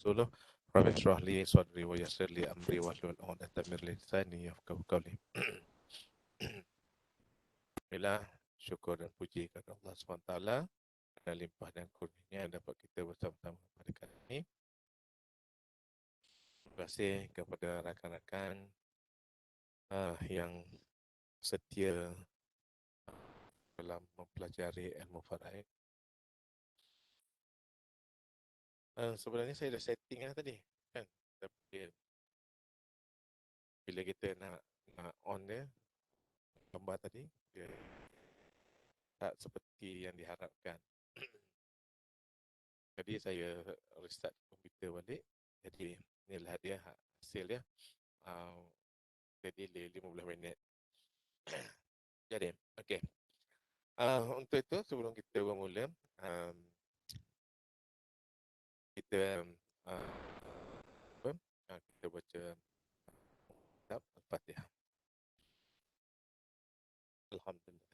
ورسوله رب اشرح لي صدري ويسر لي أمري واحلل عقدة من lisani yafqahu qawli. Alhamdulillah, syukur dan puji kepada Allah SWT dan limpah dan kurnianya dapat kita bersama-sama pada kali ini. Terima kasih kepada rakan-rakan yang setia dalam mempelajari ilmu faraid. Sebenarnya saya dah setting tadi kan, tapi bila kita nak on dia gambar tadi, dia tak seperti yang diharapkan. Jadi saya restart komputer balik. Jadi inilah dia hasil dia. Jadi 15 minit. Jadi, okey. Untuk itu sebelum kita bermula, kita kita baca kitab Al-Fatihah. Alhamdulillah.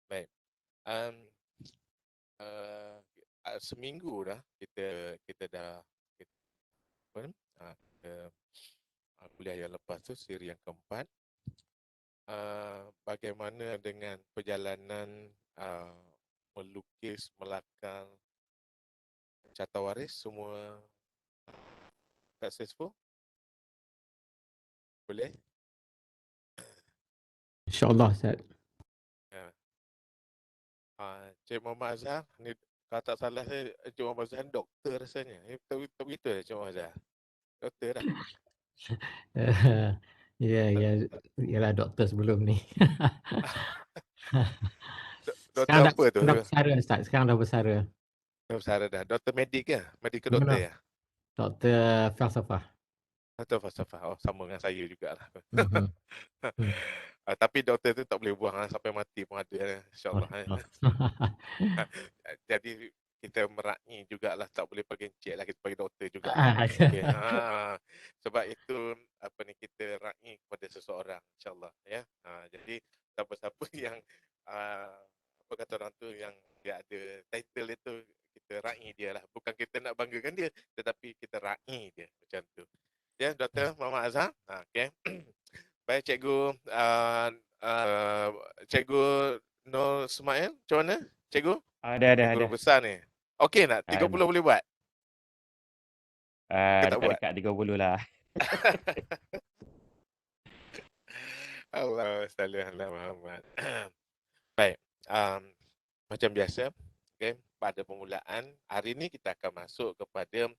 Baik. Seminggu dah kita dah kuliah yang lepas tu, siri yang keempat. Bagaimana dengan perjalanan melukis, melakar carta waris, semua successful? Boleh? InsyaAllah, Ustaz. Cik Muhammad Azhar, ni kalau tak salah saya, Cik Muhammad Azhar doktor rasanya. Tak begitu Cik Muhammad Azhar? Doktor dah. Ialah doktor sebelum ni. Doktor apa tu? Sekarang dah bersara, Ustaz. Sekarang dah bersara. Dah bersara dah. Doktor medik ke? Medical Mana? doktor ya? Doktor falsafah. Doktor falsafah. Oh, sama dengan saya jugalah. Mhm. Tapi doktor tu tak boleh buang sampai mati pun ada, insyaAllah. Jadi kita merakni jugalah, tak boleh panggil encik lah, kita panggil doktor juga. Okay. Sebab itu kita rakni kepada seseorang, insyaAllah ya. Jadi siapa-siapa yang apa kata orang tu, yang dia ada title itu, kita rakni dia lah. Bukan kita nak banggakan dia, tetapi kita rakni dia macam tu. Ya, Dr. Muhammad Azhar. Okay. Baik, Cikgu Cikgu Nur Ismail, macam mana? Cikgu? Ada. Guru besar ni. Okey nak? 30 boleh buat? Dekat 30 lah. Allah salli ala Muhammad. Baik. Macam biasa, okay, pada permulaan, hari ini kita akan masuk kepada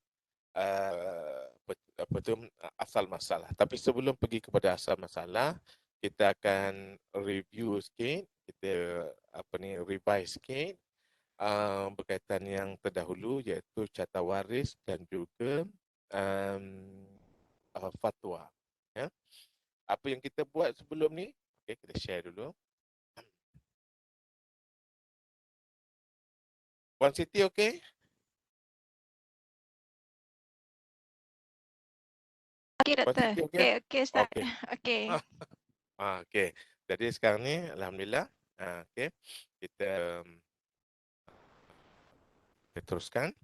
asal masalah. Tapi sebelum pergi kepada asal masalah, kita akan review sikit, kita revise sikit berkaitan yang terdahulu, iaitu carta waris dan juga fatwa. Ya. Apa yang kita buat sebelum ni, okay, kita share dulu. One City okay? Okey, Doktor. Okey, Ustaz. Okey. Okey. Jadi sekarang ni, Alhamdulillah, okay, kita teruskan.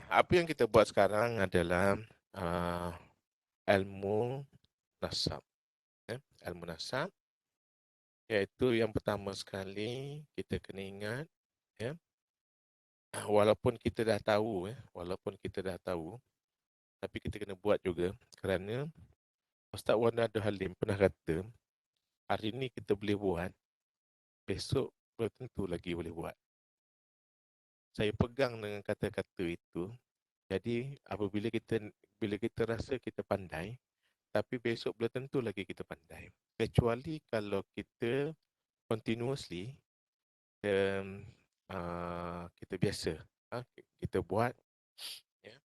Apa yang kita buat sekarang adalah ilmu nasab. Ilmu nasab, iaitu yang pertama sekali kita kena ingat, ya, walaupun kita dah tahu, tapi kita kena buat juga, kerana Ustaz Wan Abdul Halim pernah kata, hari ni kita boleh buat, besok belum tentu lagi boleh buat. Saya pegang dengan kata-kata itu. Jadi apabila kita rasa kita pandai, tapi besok belum tentu lagi kita pandai. Kecuali kalau kita continuously kita biasa, kita buat, ya,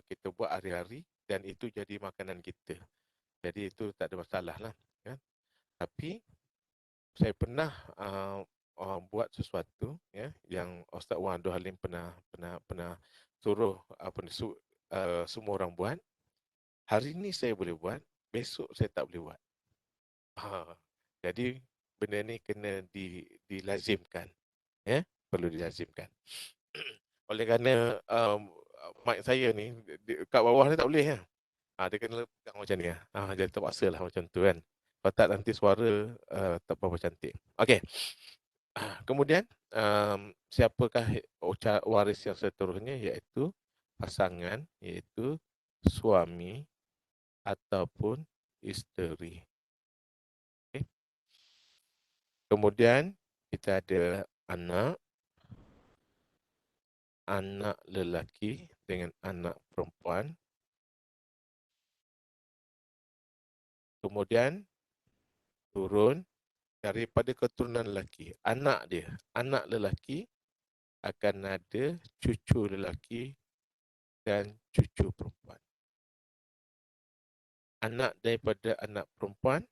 kita buat hari-hari dan itu jadi makanan kita. Jadi itu tak ada masalah lah, kan? Tapi saya pernah buat sesuatu, ya, yang Ustaz Wan Abdul Halim pernah suruh semua orang buat. Hari ini saya boleh buat, besok saya tak boleh buat. Jadi benda ni kena dilazimkan. Ya, perlu dilazimkan. Oleh kerana mic saya ni kat bawah ni tak boleh ya. Dia kena pegang macam ni. Jadi terpaksa lah macam tu kan. Kalau tak nanti suara tak berapa cantik. Okey. Kemudian siapakah waris yang seterusnya, iaitu pasangan, iaitu suami ataupun isteri. Okay. Kemudian kita ada anak lelaki dengan anak perempuan. Kemudian turun daripada keturunan lelaki. Anak lelaki akan ada cucu lelaki dan cucu perempuan. Anak daripada anak perempuan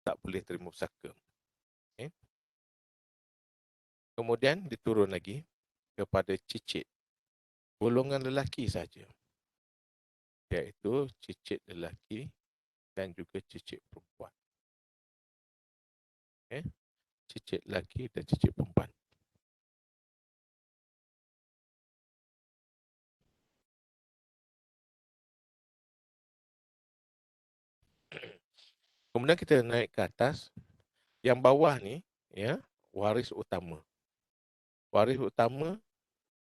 tak boleh terima pusaka. Okay. Kemudian diturun lagi kepada cicit. Golongan lelaki saja. Iaitu cicit lelaki dan juga cicit perempuan. Okay. Cicit lelaki dan cicit perempuan. Kemudian kita naik ke atas. Yang bawah ni, ya, waris utama. Waris utama,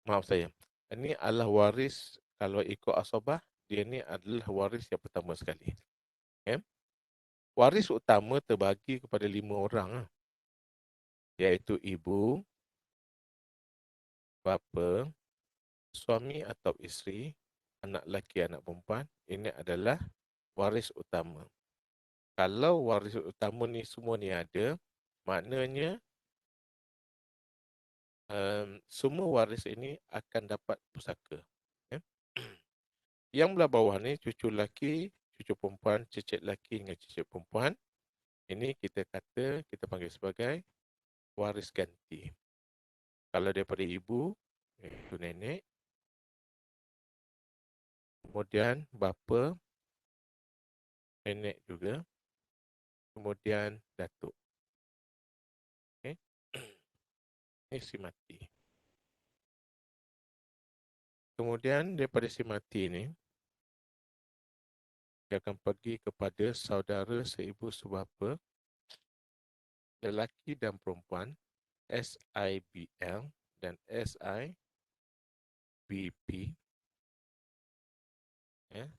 maaf saya, ini adalah waris, kalau ikut asabah, dia ni adalah waris yang pertama sekali. Okay. Waris utama terbagi kepada 5 orang. Iaitu ibu, bapa, suami atau isteri, anak lelaki, anak perempuan. Ini adalah waris utama. Kalau waris utama ni semua ni ada, maknanya semua waris ini akan dapat pusaka. Okay. Yang belah bawah ni, cucu lelaki, cucu perempuan, cicit lelaki dengan cicit perempuan. Ini kita panggil sebagai waris ganti. Kalau daripada ibu, iaitu nenek. Kemudian bapa, nenek juga. Kemudian datuk. Okay. Ini si mati. Kemudian daripada si mati ni, dia akan pergi kepada saudara seibu sebapa, lelaki dan perempuan, SIBL dan SIBP. Ya.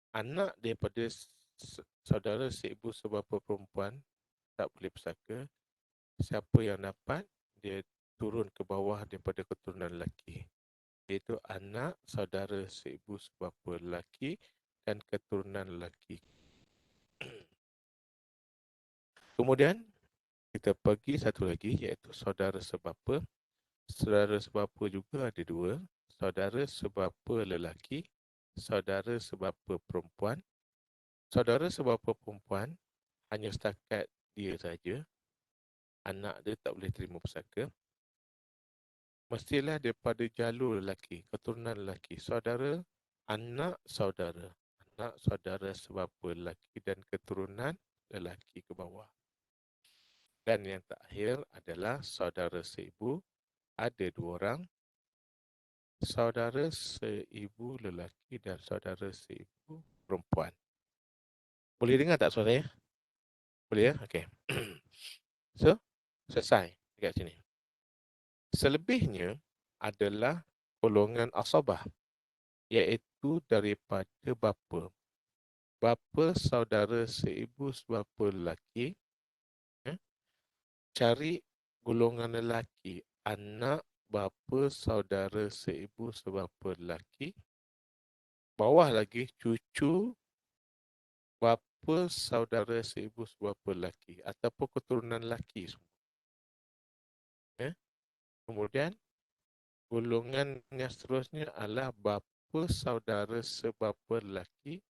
Anak daripada saudara seibu sebapa perempuan tak boleh pusaka. Siapa yang dapat, dia turun ke bawah daripada keturunan lelaki. Iaitu anak saudara seibu sebapa lelaki dan keturunan lelaki. Kemudian kita pergi satu lagi, iaitu saudara sebapa. Saudara sebapa juga ada 2. Saudara sebapa lelaki, saudara sebapa perempuan. Saudara sebapa perempuan hanya setakat dia saja. Anak dia tak boleh terima pusaka. Mestilah daripada jalur lelaki, keturunan lelaki. Saudara, anak saudara sebapa lelaki dan keturunan lelaki ke bawah. Dan yang terakhir adalah saudara seibu, ada 2 orang. Saudara seibu lelaki dan saudara seibu perempuan. Boleh dengar tak suara saya? Boleh ya? Okey. So, selesai dekat sini. Selebihnya adalah golongan asabah, iaitu daripada bapa. Bapa saudara seibu sebapa lelaki. Cari golongan lelaki, anak bapa saudara seibu sebapa lelaki. Bawah lagi cucu bapa saudara seibu sebapa lelaki ataupun keturunan lelaki semua. Kemudian golongan yang seterusnya adalah bapa saudara sebapa lelaki,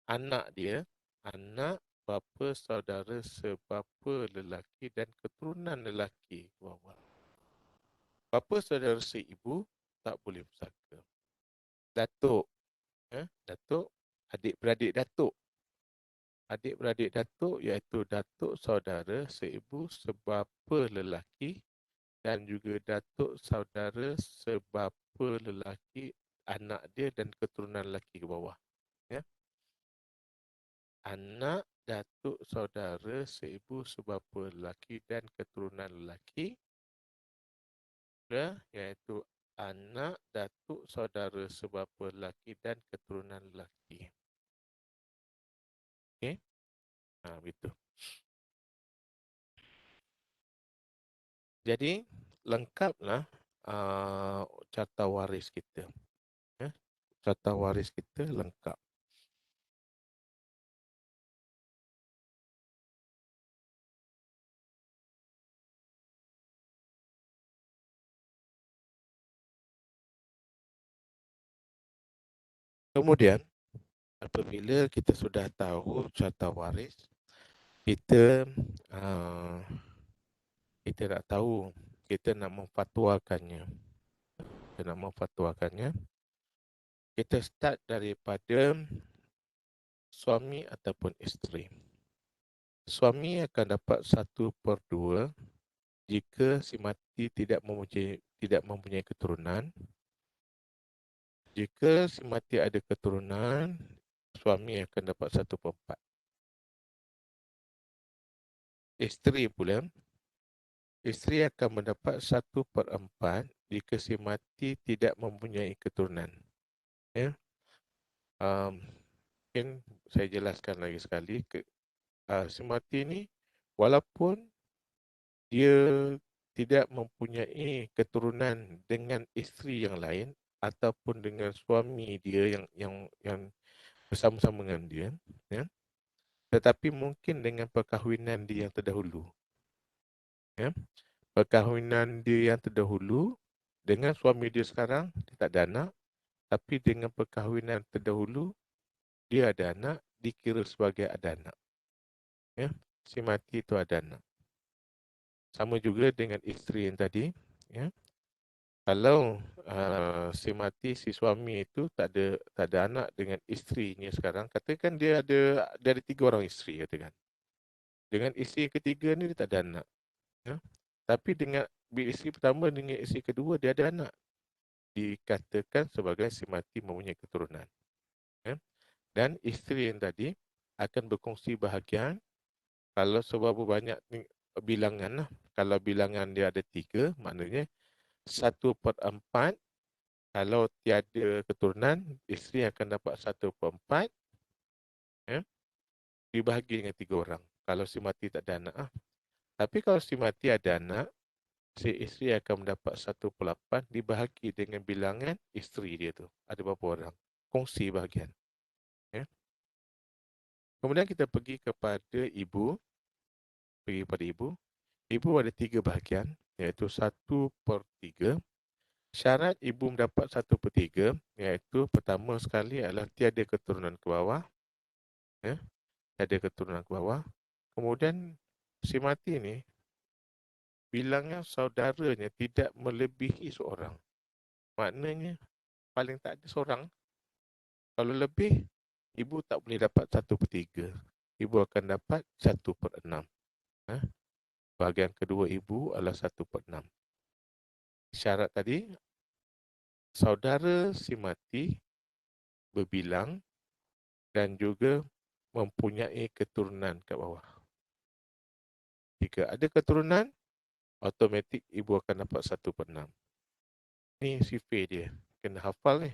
anak dia, anak bapa saudara sebapa lelaki dan keturunan lelaki. Bapa saudara seibu tak boleh pusaka. Datuk, datuk, adik-beradik datuk Adik-beradik datuk iaitu datuk saudara seibu sebapa lelaki dan juga datuk saudara sebapa lelaki anak dia dan keturunan lelaki ke bawah. Ya. Anak datuk saudara seibu sebapa lelaki dan keturunan lelaki, ya, iaitu anak datuk saudara sebapa lelaki dan keturunan lelaki. Okey. Begitu. Jadi lengkaplah carta waris kita. Ya. Carta waris kita lengkap. Kemudian apabila kita sudah tahu carta waris, kita kita nak tahu, kita nak memfatwakannya. Kita start daripada suami ataupun isteri. Suami akan dapat 1/2 jika si mati tidak mempunyai keturunan. Jika si mati ada keturunan, suami akan dapat 1/4. Isteri pula, isteri akan mendapat 1/4 jika si mati tidak mempunyai keturunan. Ya. Mungkin saya jelaskan lagi sekali. Si mati ni, walaupun dia tidak mempunyai keturunan dengan isteri yang lain ataupun dengan suami dia yang bersama-sama dengan dia, ya, tetapi mungkin dengan perkahwinan dia yang terdahulu, ya, perkahwinan dia yang terdahulu dengan suami dia sekarang dia tak ada anak, tapi dengan perkahwinan terdahulu dia ada anak, dikira sebagai ada anak, ya, si mati itu ada anak. Sama juga dengan isteri yang tadi, ya. Kalau si mati, si suami itu tak ada anak dengan isterinya sekarang, katakan dia ada 3 orang isteri, katakan. Dengan isteri ketiga ni dia tak ada anak. Ya? Tapi dengan isteri pertama dengan isteri kedua dia ada anak. Dikatakan sebagai si mati mempunyai keturunan. Ya? Dan isteri yang tadi akan berkongsi bahagian. Kalau seberapa banyak bilangan lah. Kalau bilangan dia ada 3, maknanya 1/4. Kalau tiada keturunan, isteri akan dapat 1/4, ya, dibahagi dengan 3 orang. Kalau si mati tak ada anak. Tapi kalau si mati ada anak, si isteri akan mendapat 1/8 dibahagi dengan bilangan isteri dia tu. Ada berapa orang? Kongsi bahagian. Ya. Kemudian kita pergi kepada ibu. Ibu ada 3 bahagian, iaitu 1/3. Syarat ibu mendapat 1/3, iaitu pertama sekali adalah tiada keturunan ke bawah. Ya, tiada keturunan ke bawah. Kemudian si mati ni, bilangan saudaranya tidak melebihi seorang. Maknanya paling tak ada seorang. Kalau lebih, ibu tak boleh dapat 1/3. Ibu akan dapat 1/6. Bahagian kedua ibu adalah 1/6. Syarat tadi, saudara si mati berbilang dan juga mempunyai keturunan kat bawah. Jika ada keturunan, automatik ibu akan dapat 1/6. Ni sifir dia. Kena hafal ni.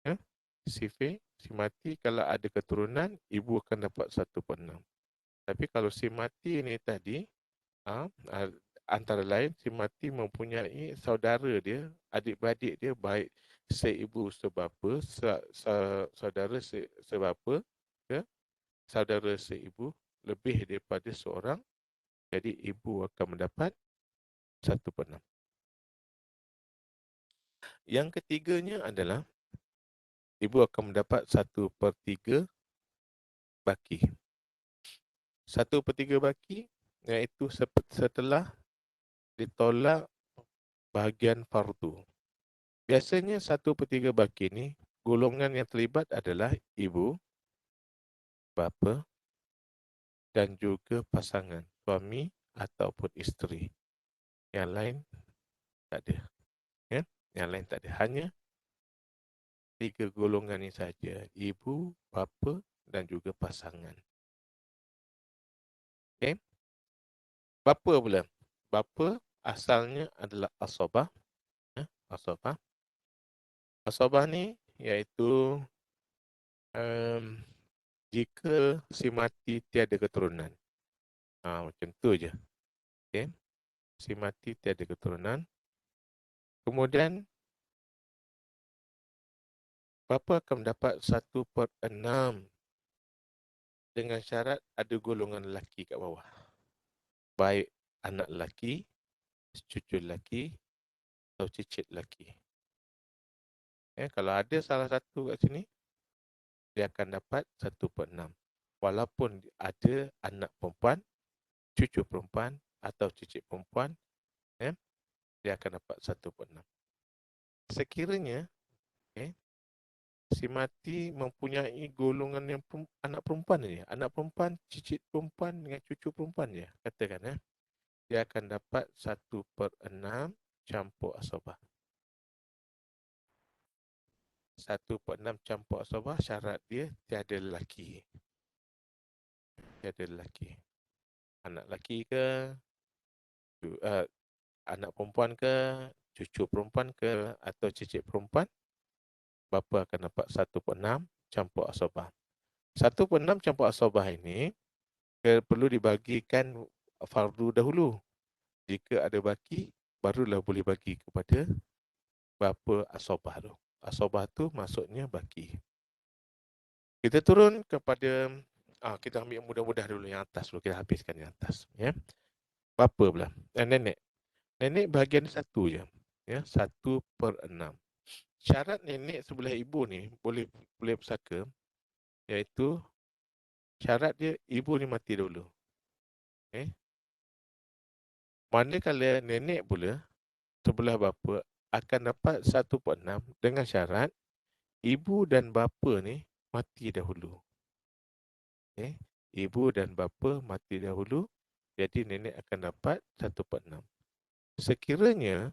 Ya? Sifir, si mati kalau ada keturunan, ibu akan dapat 1/6. Tapi kalau si mati ni tadi, antara lain si mati mempunyai saudara dia, adik-beradik dia, baik seibu sebapa, saudara sebapa, ya, saudara seibu lebih daripada seorang, jadi ibu akan mendapat 1/6. Yang ketiganya adalah ibu akan mendapat 1/3 baki. 1/3 baki iaitu setelah ditolak bahagian fardu. Biasanya 1/3 baki ni, golongan yang terlibat adalah ibu, bapa, dan juga pasangan, suami ataupun isteri. Yang lain tak ada. Ya? Yang lain tak ada. Hanya 3 golongan ini saja. Ibu, bapa dan juga pasangan. Okey. Bapa pula. Bapa asalnya adalah asabah. Ya? Asabah. Asabah ni iaitu jika si mati tiada keturunan. Macam tu je. Okay. Si mati tiada keturunan. Kemudian bapa akan mendapat 1/6 dengan syarat ada golongan lelaki kat bawah. Baik anak lelaki, cucu lelaki atau cicit lelaki. Kalau ada salah satu kat sini, dia akan dapat 1/6. Walaupun ada anak perempuan, cucu perempuan atau cicit perempuan, dia akan dapat 1/6. Sekiranya si mati mempunyai golongan yang anak perempuan saja. Anak perempuan, cicit perempuan dengan cucu perempuan je. Katakan dia akan dapat 1/6 campur asabah. 1/6 campur asabah, syarat dia tiada lelaki. Tiada lelaki. Anak lelaki ke, anak perempuan ke, cucu perempuan ke, atau cicit perempuan, bapa akan dapat 1/6 campur asabah. 1/6 campur asabah ini perlu dibagikan fardu dahulu. Jika ada baki, barulah boleh bagi kepada bapa asabah tu. Asabah tu maksudnya baki. Kita turun kepada, kita ambil yang mudah-mudah dulu, yang atas dulu. Kita habiskan yang atas. Ya. Bapa pula. Nenek. Nenek bahagian 1 je. Ya, 1/6. Syarat nenek sebelah ibu ni boleh bersaka, iaitu syarat dia ibu ni mati dulu. Manakala nenek pula sebelah bapa akan dapat 1/6 dengan syarat ibu dan bapa ni mati dahulu. Ibu dan bapa mati dahulu, jadi nenek akan dapat 1/6. Sekiranya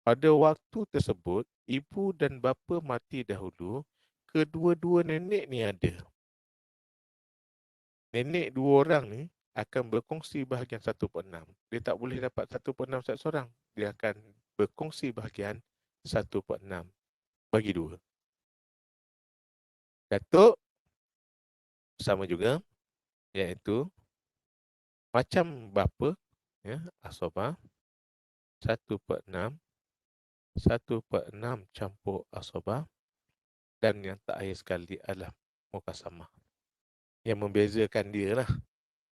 pada waktu tersebut ibu dan bapa mati dahulu, kedua-dua nenek ni ada. Nenek dua orang ni akan berkongsi bahagian 1/6. Dia tak boleh dapat 1/6 seorang. Dia akan berkongsi bahagian 1/6 bagi 2. Datuk sama juga, iaitu macam bapa, asabah, 1/6 campur asabah, dan yang terakhir sekali adalah mukasamah. Yang membezakan dia lah.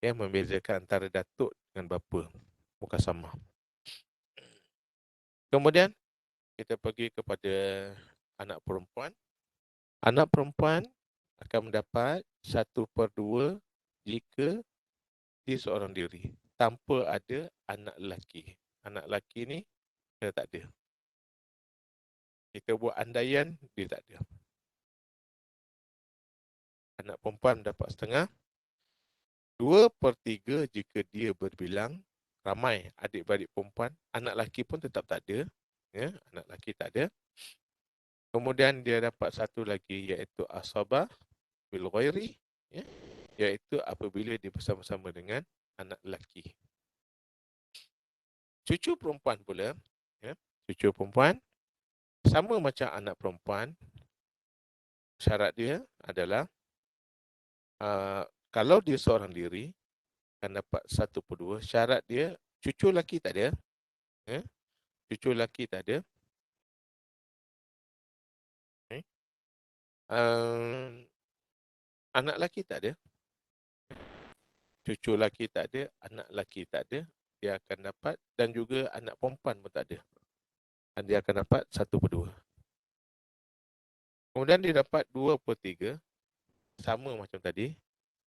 Yang membezakan antara datuk dengan bapa, mukasamah. Kemudian kita pergi kepada anak perempuan. Anak perempuan akan mendapat 1/2 jika dia seorang diri, tanpa ada anak lelaki. Anak lelaki ni kita tak ada. Kita buat andaian, dia tak ada. Anak perempuan dapat setengah. 2/3 jika dia berbilang ramai adik-beradik perempuan. Anak lelaki pun tetap tak ada. Anak lelaki tak ada. Kemudian dia dapat satu lagi, iaitu asabah bil ghairi, iaitu apabila dia bersama-sama dengan anak lelaki. Cucu perempuan pula, cucu perempuan sama macam anak perempuan. Syarat dia adalah kalau dia seorang diri akan dapat 1/2. Syarat dia cucu lelaki tak ada. Cucu lelaki tak ada. Anak lelaki tak ada. Cucu lelaki tak ada, anak lelaki tak ada. Dia akan dapat, dan juga anak perempuan pun tak ada. Dan dia akan dapat 1/2. Kemudian dia dapat 2/3. Sama macam tadi.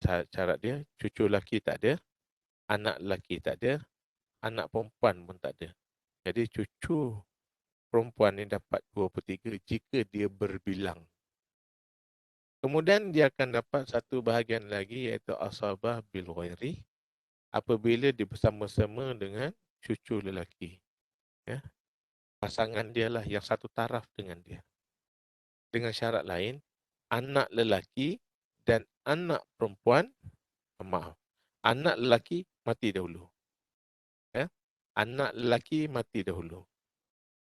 Syarat dia, cucu lelaki tak ada, anak lelaki tak ada, anak perempuan pun tak ada. Jadi cucu perempuan ni dapat 2/3 jika dia berbilang. Kemudian dia akan dapat satu bahagian lagi iaitu asabah bil ghairi apabila dia bersama-sama dengan cucu lelaki. Ya. Pasangan dia lah yang satu taraf dengan dia. Dengan syarat lain, anak lelaki dan anak perempuan, anak lelaki mati dahulu. Ya. Anak lelaki mati dahulu.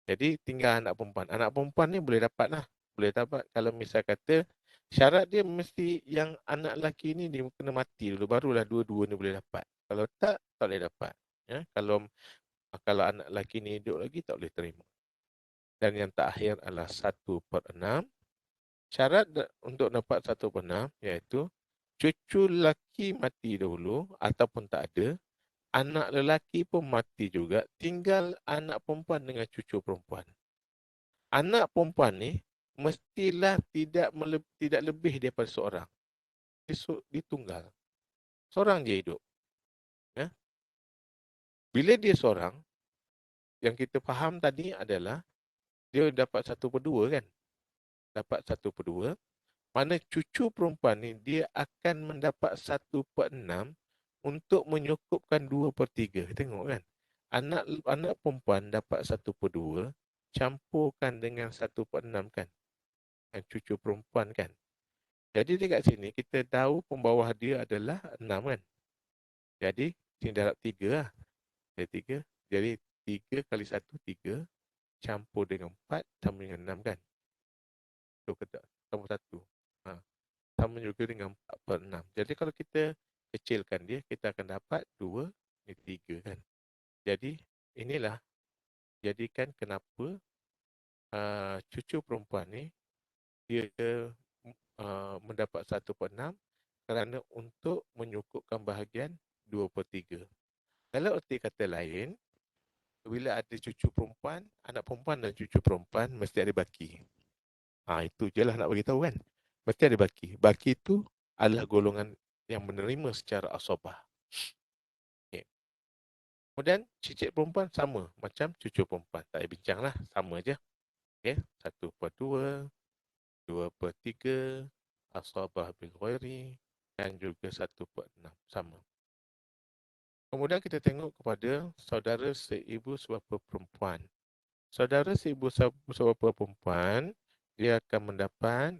Jadi tinggal anak perempuan. Anak perempuan ni boleh dapat lah. Boleh dapat kalau misal kata syarat dia mesti yang anak lelaki ni dia kena mati dulu. Barulah dua-dua ni boleh dapat. Kalau tak boleh dapat. Ya. Kalau anak lelaki ni hidup lagi tak boleh terima. Dan yang terakhir adalah 1/6. Syarat untuk dapat 1/6 iaitu cucu lelaki mati dahulu ataupun tak ada. Anak lelaki pun mati juga. Tinggal anak perempuan dengan cucu perempuan. Anak perempuan ni mestilah tidak lebih daripada seorang. Dia tunggal. Seorang dia hidup. Ya. Bila dia seorang, yang kita faham tadi adalah dia dapat 1/2 kan? Dapat 1/2. Mana cucu perempuan ni dia akan mendapat 1/6 untuk menyukupkan 2/3. Tengok kan? Anak perempuan dapat 1/2 campurkan dengan 1/6 kan? Yang cucu perempuan kan? Jadi dekat sini kita tahu pembawah dia adalah 6 kan? Jadi sini darab 3 lah. Jadi 3. Jadi 3 kali 1, 3. Campur dengan 4 sama dengan 6 kan? Tu kata sama 1. Sama juga dengan 4/6. Jadi kalau kita kecilkan dia, kita akan dapat 2 ni 3 kan? Jadi inilah jadikan kenapa cucu perempuan ni dia mendapat 1/6 kerana untuk menyukupkan bahagian 2/3. Kalau erti kata lain, bila ada cucu perempuan, anak perempuan dan cucu perempuan mesti ada baki. Itu je lah nak beritahu kan. Mesti ada baki. Baki itu adalah golongan yang menerima secara asabah. Okay. Kemudian cicit perempuan sama macam cucu perempuan. Tak payah bincang lah. Sama je. Okay. 1/2, 2/3, asabah bil ghairi dan juga 1/6. Sama. Kemudian kita tengok kepada saudara seibu sebapa perempuan. Saudara seibu sebapa perempuan, dia akan mendapat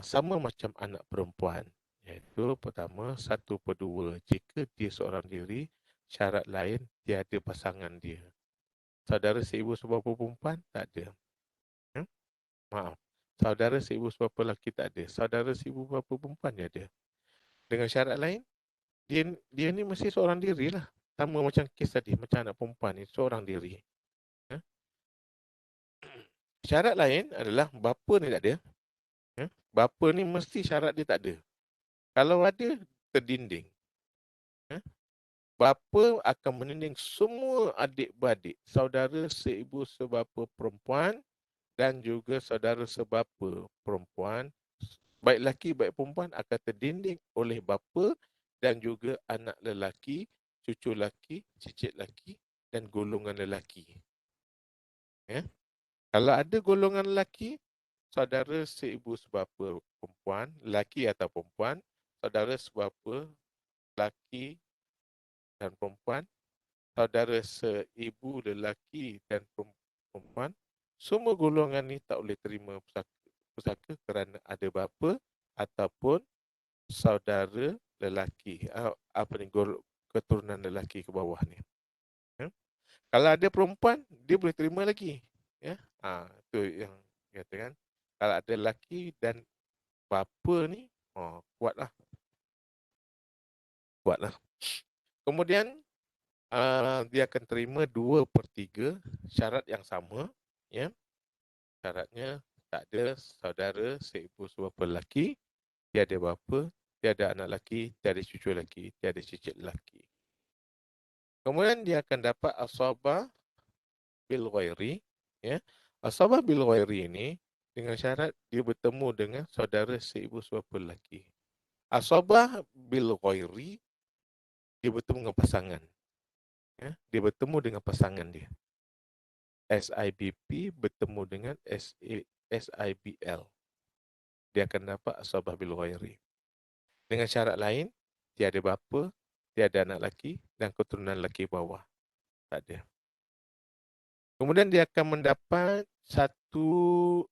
sama macam anak perempuan. Iaitu pertama 1/2 jika dia seorang diri, syarat lain tiada pasangan dia. Saudara seibu sebapa perempuan tak ada. Maaf. Saudara seibu sebapa lelaki tak ada. Saudara seibu sebapa perempuan dia ada. Dengan syarat lain, dia ni mesti seorang diri lah. Sama macam kes tadi, macam anak perempuan ni seorang diri. Syarat lain adalah bapa ni tak ada. Bapa ni mesti syarat dia tak ada. Kalau ada, terdinding. Bapa akan meninding semua adik-beradik, saudara seibu sebapa perempuan dan juga saudara sebapa perempuan, baik lelaki baik perempuan akan terdinding oleh bapa dan juga anak lelaki, cucu lelaki, cicit lelaki dan golongan lelaki. Ya. Kalau ada golongan lelaki, saudara seibu sebapa perempuan, lelaki atau perempuan, saudara sebapa lelaki dan perempuan, saudara seibu lelaki dan perempuan, semua golongan ni tak boleh terima pusaka kerana ada bapa ataupun saudara lelaki, keturunan lelaki ke bawah ni. Ya. Kalau ada perempuan, dia boleh terima lagi. Ya, itu yang katakan. Kalau ada lelaki dan bapa ni, kuatlah. Kuatlah. Kemudian dia akan terima 2/3 syarat yang sama. Ya. Syaratnya tak ada saudara seibu sebapa lelaki, tiada bapa, tiada anak lelaki, tiada cucu lelaki, tiada cicit lelaki. Kemudian dia akan dapat asabah bil ghairi. Ya. Asabah bil ghairi ini dengan syarat dia bertemu dengan saudara seibu sebapa lelaki. Asabah bil ghairi dia bertemu dengan pasangan. Ya. Dia bertemu dengan pasangan dia. SIBP bertemu dengan SIBL. dia akan dapat asabah bil ghairi. Dengan syarat lain, tiada bapa, tiada anak lelaki dan keturunan lelaki bawah. Tak ada. Kemudian dia akan mendapat satu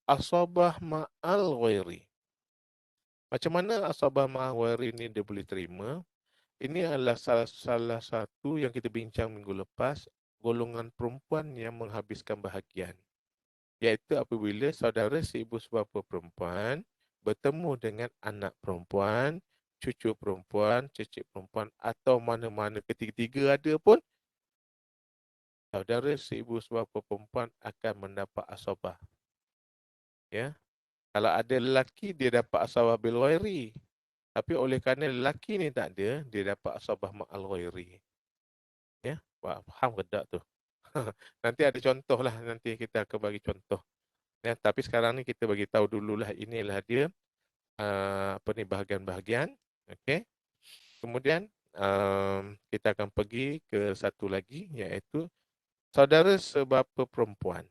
asabah ma'al ghairi. Macam mana asabah ma'al ghairi ini dia boleh terima? Ini adalah salah satu yang kita bincang minggu lepas, golongan perempuan yang menghabiskan bahagian. Iaitu apabila saudara seibu sebapa perempuan bertemu dengan anak perempuan, cucu perempuan, cicit perempuan atau mana-mana ketiga-tiga ada pun, saudara seibu sebapa perempuan akan mendapat asabah. Ya. Kalau ada lelaki, dia dapat asabah bil ghairi. Tapi oleh kerana lelaki ni tak ada, dia dapat asabah ma'al ghairi. Ya, faham ke tak tu? Nanti ada contoh lah, nanti kita akan bagi contoh. Ya, tapi sekarang ni kita bagi tahu dululah inilah dia bahagian-bahagian. Okey. Kemudian kita akan pergi ke satu lagi iaitu saudara sebapa perempuan.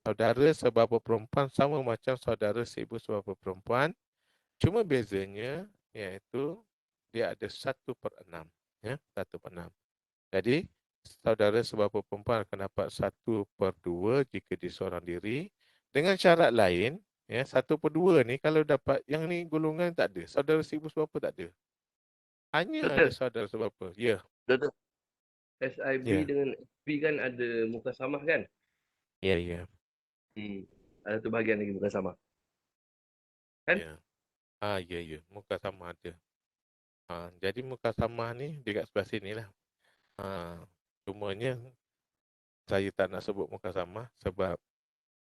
Saudara sebapa perempuan sama macam saudara seibu sebapa perempuan. Cuma bezanya iaitu dia ada 1/6. Ya, 1/6. Jadi saudara sebapa perempuan akan dapat 1/2 jika dia seorang diri. Dengan syarat lain, ya, 1/2 ni kalau dapat, yang ni golongan tak ada. Saudara seibu sebapa tak ada. Hanya ada Doktor, saudara sebapa. Ya, doktor. SIB ya, dengan FB kan ada muka samah kan? ya, ya, Ada tu bahagian lagi muka samah. Kan? ya. Ya, ya. Muka sama ada. Jadi muka sama ni dekat sebelah sini lah. Cumanya saya tak nak sebut muka sama sebab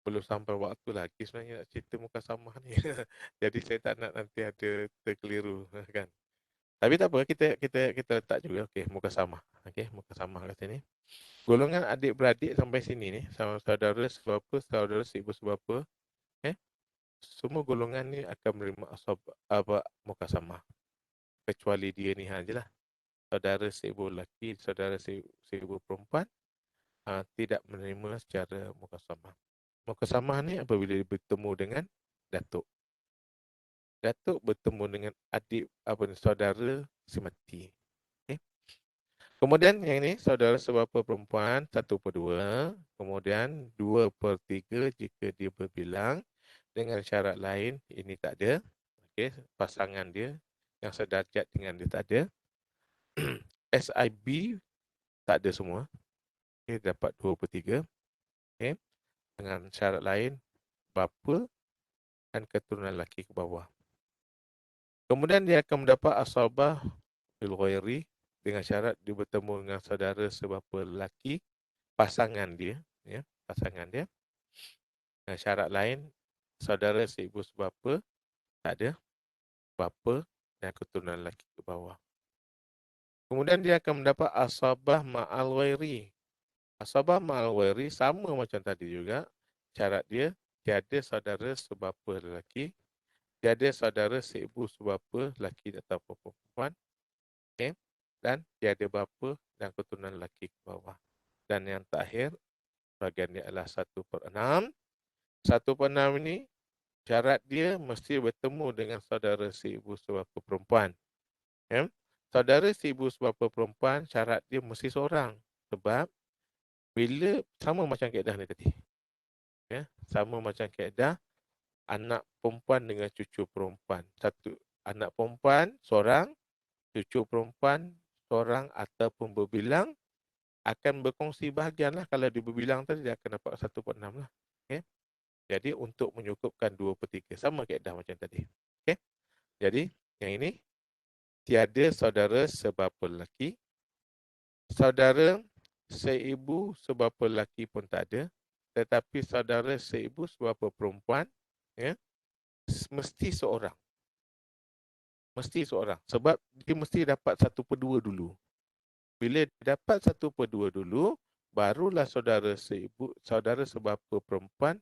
belum sampai waktu lagi sebenarnya nak cerita muka sama ni. Jadi saya tak nak nanti ada terkeliru kan. Tapi tak apa, kita letak juga okey muka sama. Okey, muka sama kat sini. Golongan adik-beradik sampai sini ni, sama saudara sebapa, saudara seibu sebapa, semua golongan ni akan menerima muka sama. Kecuali dia ni sajalah. Saudara seibu lelaki, saudara seibu perempuan tidak menerima secara muka sama. Muka sama ni apabila dia bertemu dengan datuk. Datuk bertemu dengan adik saudara semati. Okay. Kemudian yang ini saudara sebapa perempuan 1/2, kemudian 2/3 jika dia berbilang. Dengan syarat lain ini tak ada. Okey, pasangan dia yang sederajat dengan dia tak ada. SIB tak ada semua. Okey, dapat 2/3. Okey. Dengan syarat lain bapa dan keturunan lelaki ke bawah. Kemudian dia akan mendapat asabah bil ghairi dengan syarat dia bertemu dengan saudara sebapa lelaki, pasangan dia, ya, pasangan dia. Dengan syarat lain saudara seibu sebapa tak ada, bapa dan keturunan lelaki ke bawah. Kemudian dia akan mendapat asabah ma'al ghairi. Asabah ma'al ghairi sama macam tadi juga. Syarat dia tiada saudara sebapa lelaki, tiada saudara seibu sebapa lelaki atau perempuan, okay? Dan tiada bapa dan keturunan lelaki ke bawah. Dan yang terakhir, bahagian dia adalah 1/6. 1/6 ini syarat dia mesti bertemu dengan saudara seibu sebapa perempuan. Ya? Saudara seibu sebapa perempuan syarat dia mesti seorang. Sebab bila sama macam kaedah ni tadi. Ya, sama macam kaedah anak perempuan dengan cucu perempuan. Satu anak perempuan seorang, cucu perempuan seorang ataupun berbilang akan berkongsi bahagian lah. Kalau dia berbilang tadi dia akan dapat 1/6 lah. Okay? Jadi untuk menyukupkan 2/3. Sama kaedah macam tadi. Okay? Jadi yang ini tiada saudara sebapa lelaki. Saudara seibu sebapa lelaki pun tak ada. Tetapi saudara seibu sebapa perempuan, ya, mesti seorang. Mesti seorang. Sebab dia mesti dapat 1/2 dulu. Bila dapat 1/2 dulu, barulah saudara seibu, saudara sebapa perempuan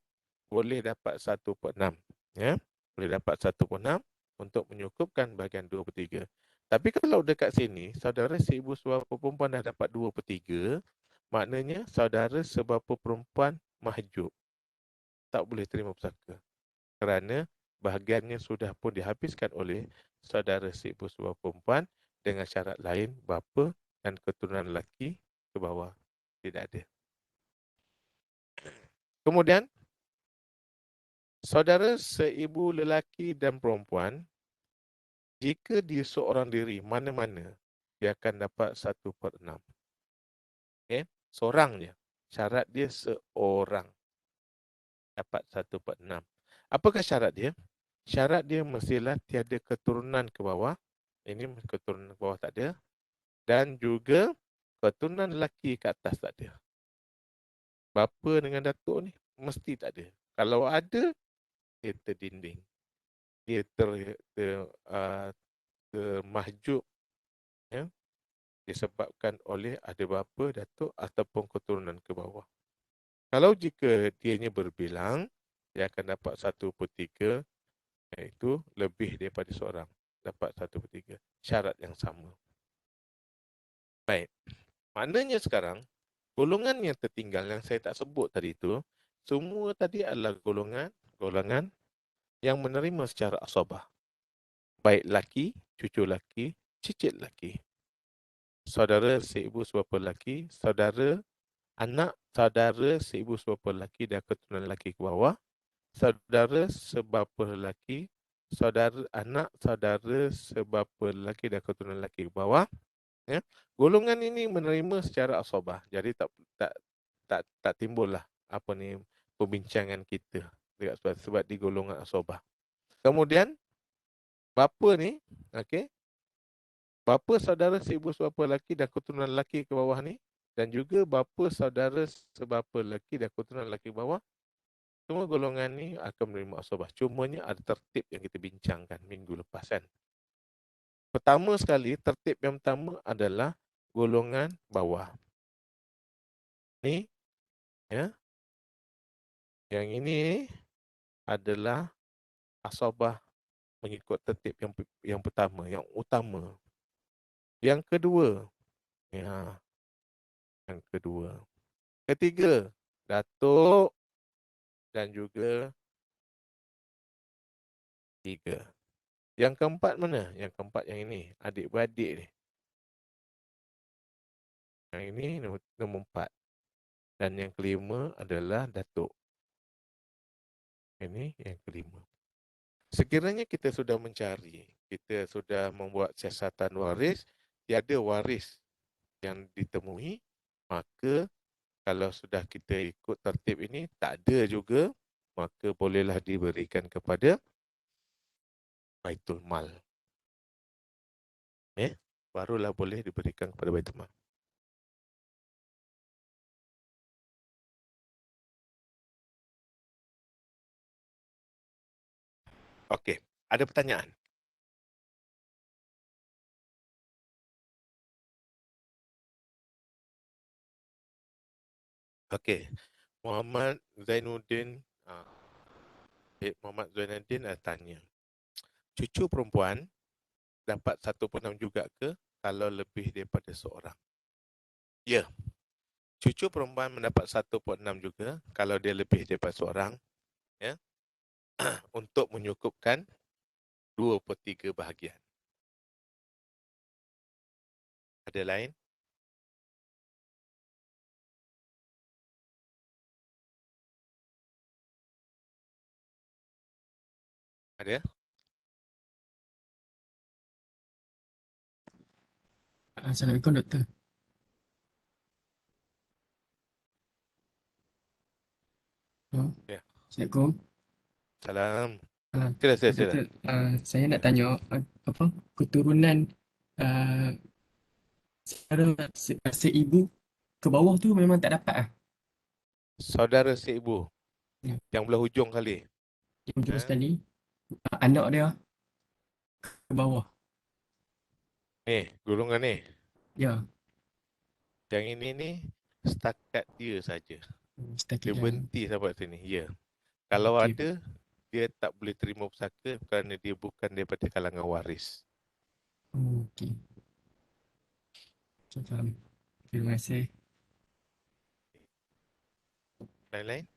boleh dapat 1/6. Ya, boleh dapat 1/6 untuk menyukupkan bahagian 2/3. Tapi kalau dekat sini, saudara seibu sebapa perempuan dah dapat 2/3, maknanya saudara sebapa perempuan mahjub. Tak boleh terima pusaka. Kerana bahagiannya sudah pun dihabiskan oleh saudara seibu sebuah perempuan dengan syarat lain, bapa dan keturunan lelaki ke bawah tidak ada. Kemudian, saudara seibu lelaki dan perempuan, jika dia seorang diri mana-mana, dia akan dapat 1/6. Okay? Seorang je. Syarat dia seorang dapat 1/6. Apakah syarat dia? Syarat dia mestilah tiada keturunan ke bawah. Ini keturunan ke bawah tak ada. Dan juga keturunan lelaki ke atas tak ada. Bapa dengan datuk ni mesti tak ada. Kalau ada, dia terdinding. Dia termahjub, ya, disebabkan oleh ada bapa, datuk ataupun keturunan ke bawah. Kalau jika dianya berbilang, dia akan dapat 1/3, iaitu lebih daripada seorang. Dapat 1/3. Syarat yang sama. Baik. Maknanya sekarang, golongan yang tertinggal yang saya tak sebut tadi itu, semua tadi adalah golongan yang menerima secara asabah. Baik laki, cucu laki, cicit laki. Saudara seibu sebapa laki, anak saudara seibu sebapa laki dan keturunan laki ke bawah, saudara sebapa lelaki, anak saudara sebapa lelaki dan keturunan lelaki ke bawah, ya. Golongan ini menerima secara asabah. Jadi tak timbullah perbincangan kita sebab di golongan asabah. Kemudian bapa ni, okey. Bapa saudara seibu sebapa lelaki dan keturunan lelaki ke bawah ni, dan juga bapa saudara sebapa lelaki dan keturunan lelaki ke bawah, semua golongan ni akan menerima asabah. Cumanya ada tertib yang kita bincangkan minggu lepas kan. Pertama sekali, tertib yang pertama adalah golongan bawah. Ni, ya. Yang ini adalah asabah mengikut tertib yang pertama, yang utama. Yang kedua, ya. Yang kedua. Ketiga, datuk dan juga tiga. Yang keempat mana? Yang keempat yang ini, adik-beradik ni. Yang ini nombor 4. Dan yang kelima adalah datuk. Ini yang kelima. Sekiranya kita sudah mencari, kita sudah membuat siasatan waris, tiada waris yang ditemui, maka kalau sudah kita ikut tertib ini, tak ada juga, maka bolehlah diberikan kepada Baitul Mal. Barulah boleh diberikan kepada Baitul Mal. Okey, ada pertanyaan? Okey, Muhammad Zainuddin tanya, cucu perempuan dapat 1/6 juga ke kalau lebih daripada seorang? Ya, cucu perempuan mendapat 1/6 juga kalau dia lebih daripada seorang, ya, untuk menyukupkan 2/3 bahagian. Ada lain? Ada? Assalamualaikum doktor. Ya. Assalamualaikum. Salam. Ah, Sila. doktor, saya nak tanya apa keturunan saudara seibu ke bawah tu memang tak dapat Saudara seibu Ya. yang belah hujung kali. Di hujung sekali anak dia ke bawah. Ni, golongan ni. Ya, Yang ini ni setakat dia saja. setakat Dia berhenti sampai sini. Ya. Kalau Okey. ada, dia tak boleh terima pusaka kerana dia bukan daripada kalangan waris. Okey. Faham. Terima kasih. Lain-lain?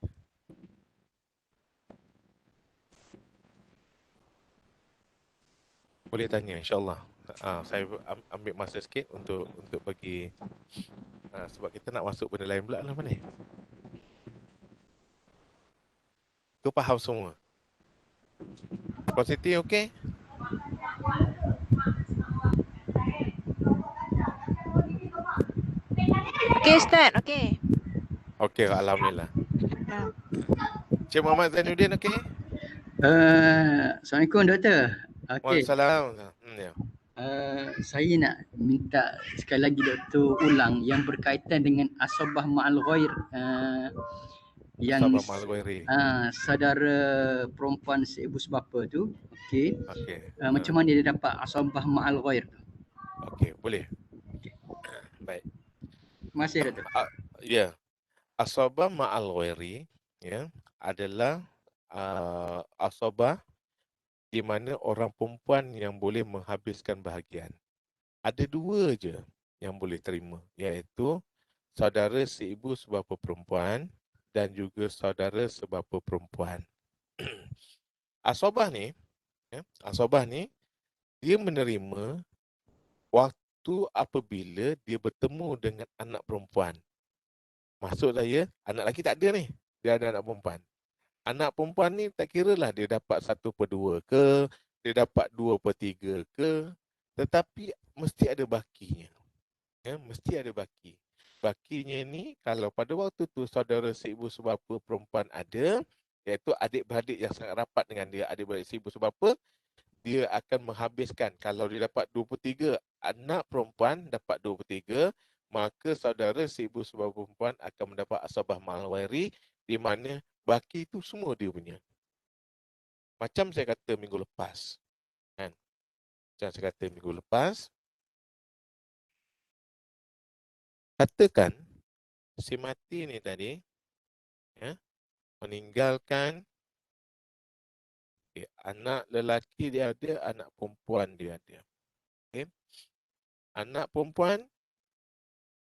Boleh tanya insya-Allah. Saya ambil masa sikit untuk bagi sebab kita nak masuk benda lain pula lah mana. Tu faham semua. Puan Siti okey? Okey Ustaz, okey. Okey, alhamdulillah. Nah, Cik Muhammad Zainuddin okey? Assalamualaikum doktor. Okey, Waalaikumsalam. Ya. saya nak minta sekali lagi doktor ulang yang berkaitan dengan asabah ma'al ghair, yang Sabah Malwairi. saudara perempuan seibu sebapa tu. Okey. Okey. Macam mana dia dapat asabah ma'al ghair tu? Okey, boleh. Baik. Terima kasih doktor. Ya. Asabah ma'al ghairi ya adalah asabah di mana orang perempuan yang boleh menghabiskan bahagian. Ada dua je yang boleh terima, iaitu saudara seibu sebapa perempuan dan juga saudara sebapa perempuan. Asabah ni, asabah ni dia menerima waktu apabila dia bertemu dengan anak perempuan. Maksud saya, anak lelaki tak ada ni. Dia ada anak perempuan. Anak perempuan ni tak kira lah dia dapat 1/2 ke, dia dapat 2/3 ke, tetapi mesti ada bakinya. Ya, mesti ada baki. Bakinya ni kalau pada waktu tu saudara seibu sebapa perempuan ada, iaitu adik-beradik yang sangat rapat dengan dia, adik-beradik seibu sebapa, dia akan menghabiskan. Kalau dia dapat 2/3, anak perempuan dapat 2/3, maka saudara seibu sebapa perempuan akan mendapat asabah ma'al ghairi, di mana baki itu semua dia punya. Macam saya kata minggu lepas. Kan? Macam saya kata minggu lepas, katakan si mati ni tadi ya, meninggalkan anak lelaki dia ada, anak perempuan dia ada. Okay. Anak perempuan,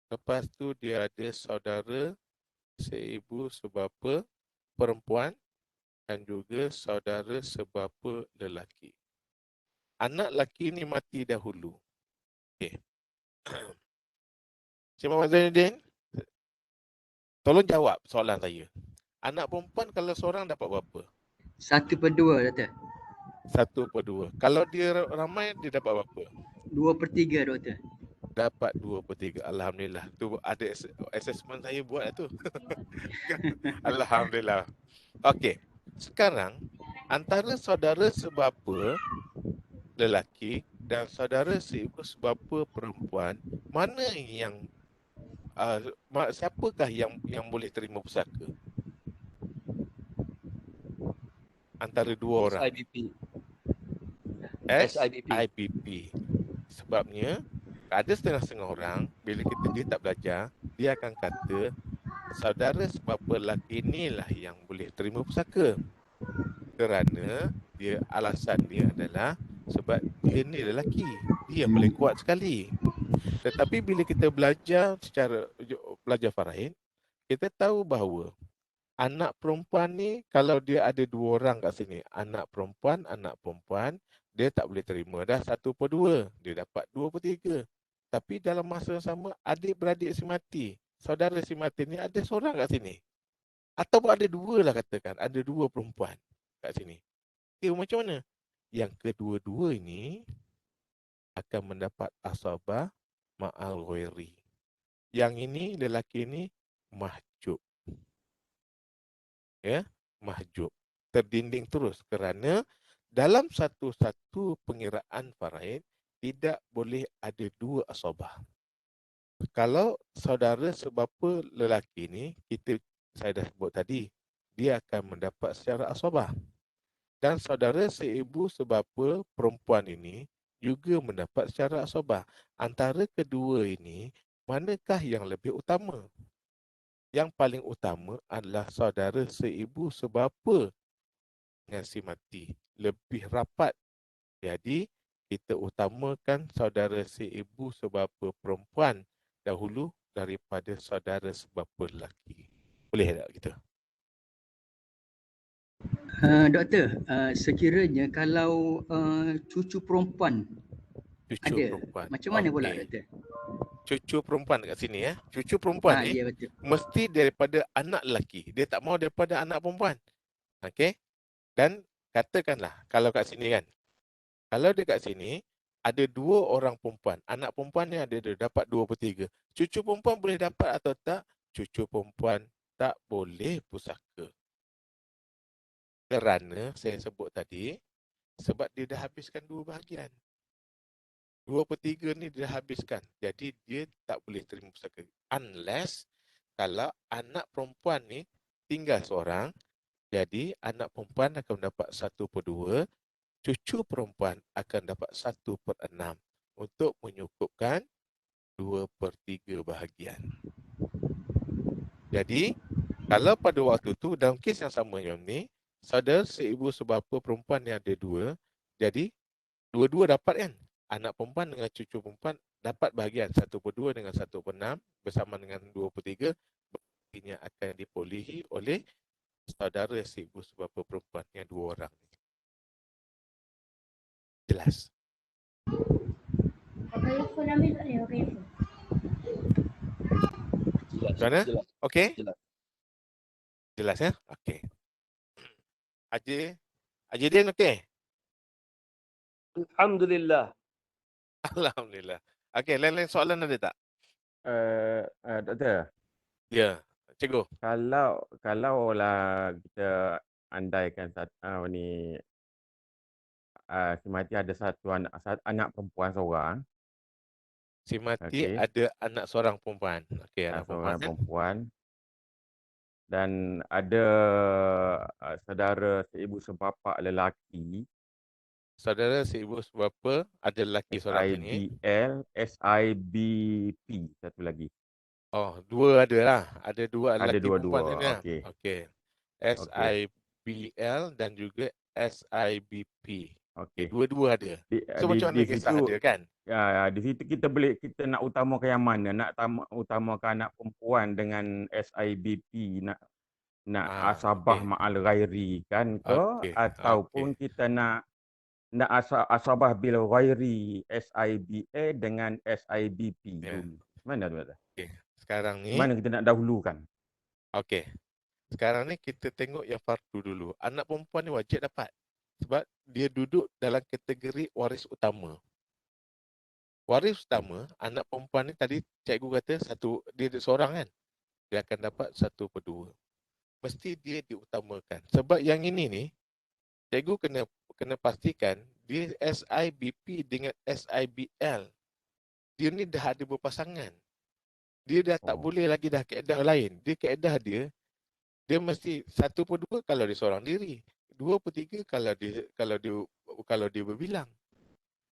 lepas tu dia ada saudara seibu sebapa perempuan dan juga saudara sebapa lelaki. Anak lelaki ni mati dahulu. Okay. Cik Muhammad Zainuddin, tolong jawab soalan saya. Anak perempuan kalau seorang dapat berapa? 1/2 doktor. 1/2. Kalau dia ramai, dia dapat berapa? 2/3 doktor. Dapat 2/3. Alhamdulillah. Tu ada assessment saya buat lah tu. Alhamdulillah. Okey. Sekarang, antara saudara sebapa lelaki dan saudara seibu sebapa perempuan, mana yang siapakah yang boleh terima pusaka? Antara dua orang. SIBP. SIBP. Sebabnya ada setengah-setengah orang bila dia tak belajar, dia akan kata saudara sebapa lelaki inilah yang boleh terima pusaka. Kerana alasan dia adalah sebab dia ni lelaki, dia paling kuat sekali. Tetapi bila kita belajar belajar faraid, kita tahu bahawa anak perempuan ni kalau dia ada 2 orang kat sini, anak perempuan, dia tak boleh terima dah 1/2, dia dapat 2/3. Tapi dalam masa yang sama, adik-beradik si mati, saudara si mati ni ada seorang kat sini. Atau ada 2 lah katakan, ada 2 perempuan kat sini. Okay, macam mana? Yang kedua-dua ini akan mendapat asabah ma'al ghairi. Yang ini, lelaki ini mahjub. Ya, mahjub. Terdinding terus kerana dalam satu-satu pengiraan faraid tidak boleh ada 2 asabah. Kalau saudara sebapa lelaki ni, saya dah sebut tadi, dia akan mendapat secara asabah. Dan saudara seibu sebapa perempuan ini juga mendapat secara asabah. Antara kedua ini, manakah yang lebih utama? Yang paling utama adalah saudara seibu sebapa dengan si mati. Lebih rapat. Jadi, kita utamakan saudara seibu sebapa perempuan dahulu daripada saudara sebapa lelaki. Boleh tak kita? Doktor, sekiranya kalau cucu perempuan Cucu ada, perempuan. macam mana pula Okey. doktor? Cucu perempuan kat sini ya. Cucu perempuan ni Ya betul. mesti daripada anak lelaki. Dia tak mau daripada anak perempuan. Okey. Dan katakanlah kalau kat sini kan. Kalau dia kat sini ada 2 orang perempuan. Anak perempuan ni ada dia dapat 2/3. Cucu perempuan boleh dapat atau tak? Cucu perempuan tak boleh pusaka. Kerana saya sebut tadi, sebab dia dah habiskan 2 bahagian. 2/3 ni dia dah habiskan. Jadi dia tak boleh terima pusaka. Unless kalau anak perempuan ni tinggal seorang, jadi anak perempuan akan mendapat 1/2, cucu perempuan akan dapat 1/6 untuk menyukupkan 2/3 bahagian. Jadi, kalau pada waktu tu dalam kes yang sama yang ni, saudara seibu sebapa perempuan yang ada 2, jadi dua-dua dapat kan? Anak perempuan dengan cucu perempuan dapat bahagian 1/2 dengan 1/6 bersama dengan 2/3, bahagiannya akan dipolehi oleh saudara seibu sebapa perempuan yang 2 orang ni. Jelas? Pakai phone ambil tak ni? Pakai phone. Macam mana? Jelas. Okey? Jelas. Jelas ya? Okey. Haji Din okey? Alhamdulillah. Alhamdulillah. Okey, lain-lain soalan ada tak? Doktor, Ya, cikgu. kalau lah kita andaikan ni si Mati ada satu anak perempuan seorang, Si Mati okey, ada anak seorang perempuan. Okey, anak perempuan seorang kan? perempuan dan ada saudara seibu sebapa lelaki, Saudara seibu sebapa ada lelaki seorang sini. SIBL, SIBP satu lagi. Oh, 2 ada lah. Ada 2 Ada lelaki perempuan dua-dua. ni lah. Okey. Okey. Okey. SIBL dan juga SIBP. Okey. Dua-dua ada. So macam mana kisah ada kan? Di situ kita nak utamakan yang mana? Nak utamakan anak perempuan dengan SIBP, nak asabah okey. ma'al ghairi kan ke, Okey. ataupun kita nak asabah bil ghairi SIBA dengan SIBP Ya. dulu. Mana tu? Okey. Sekarang ni, Mana kita nak dahulukan? okey. Sekarang ni kita tengok yang fardu dulu. Anak perempuan ni wajib dapat. Sebab dia duduk dalam kategori waris utama. Waris utama, anak perempuan ni tadi cikgu kata dia seorang kan? Dia akan dapat 1/2. Mesti dia diutamakan. Sebab yang ini ni, cikgu kena pastikan dia SIBP dengan SIBL. Dia ni dah ada berpasangan. Dia dah tak boleh lagi dah kaedah lain. Dia kaedah dia mesti 1/2 kalau dia seorang diri. 2/3 kalau dia berbilang.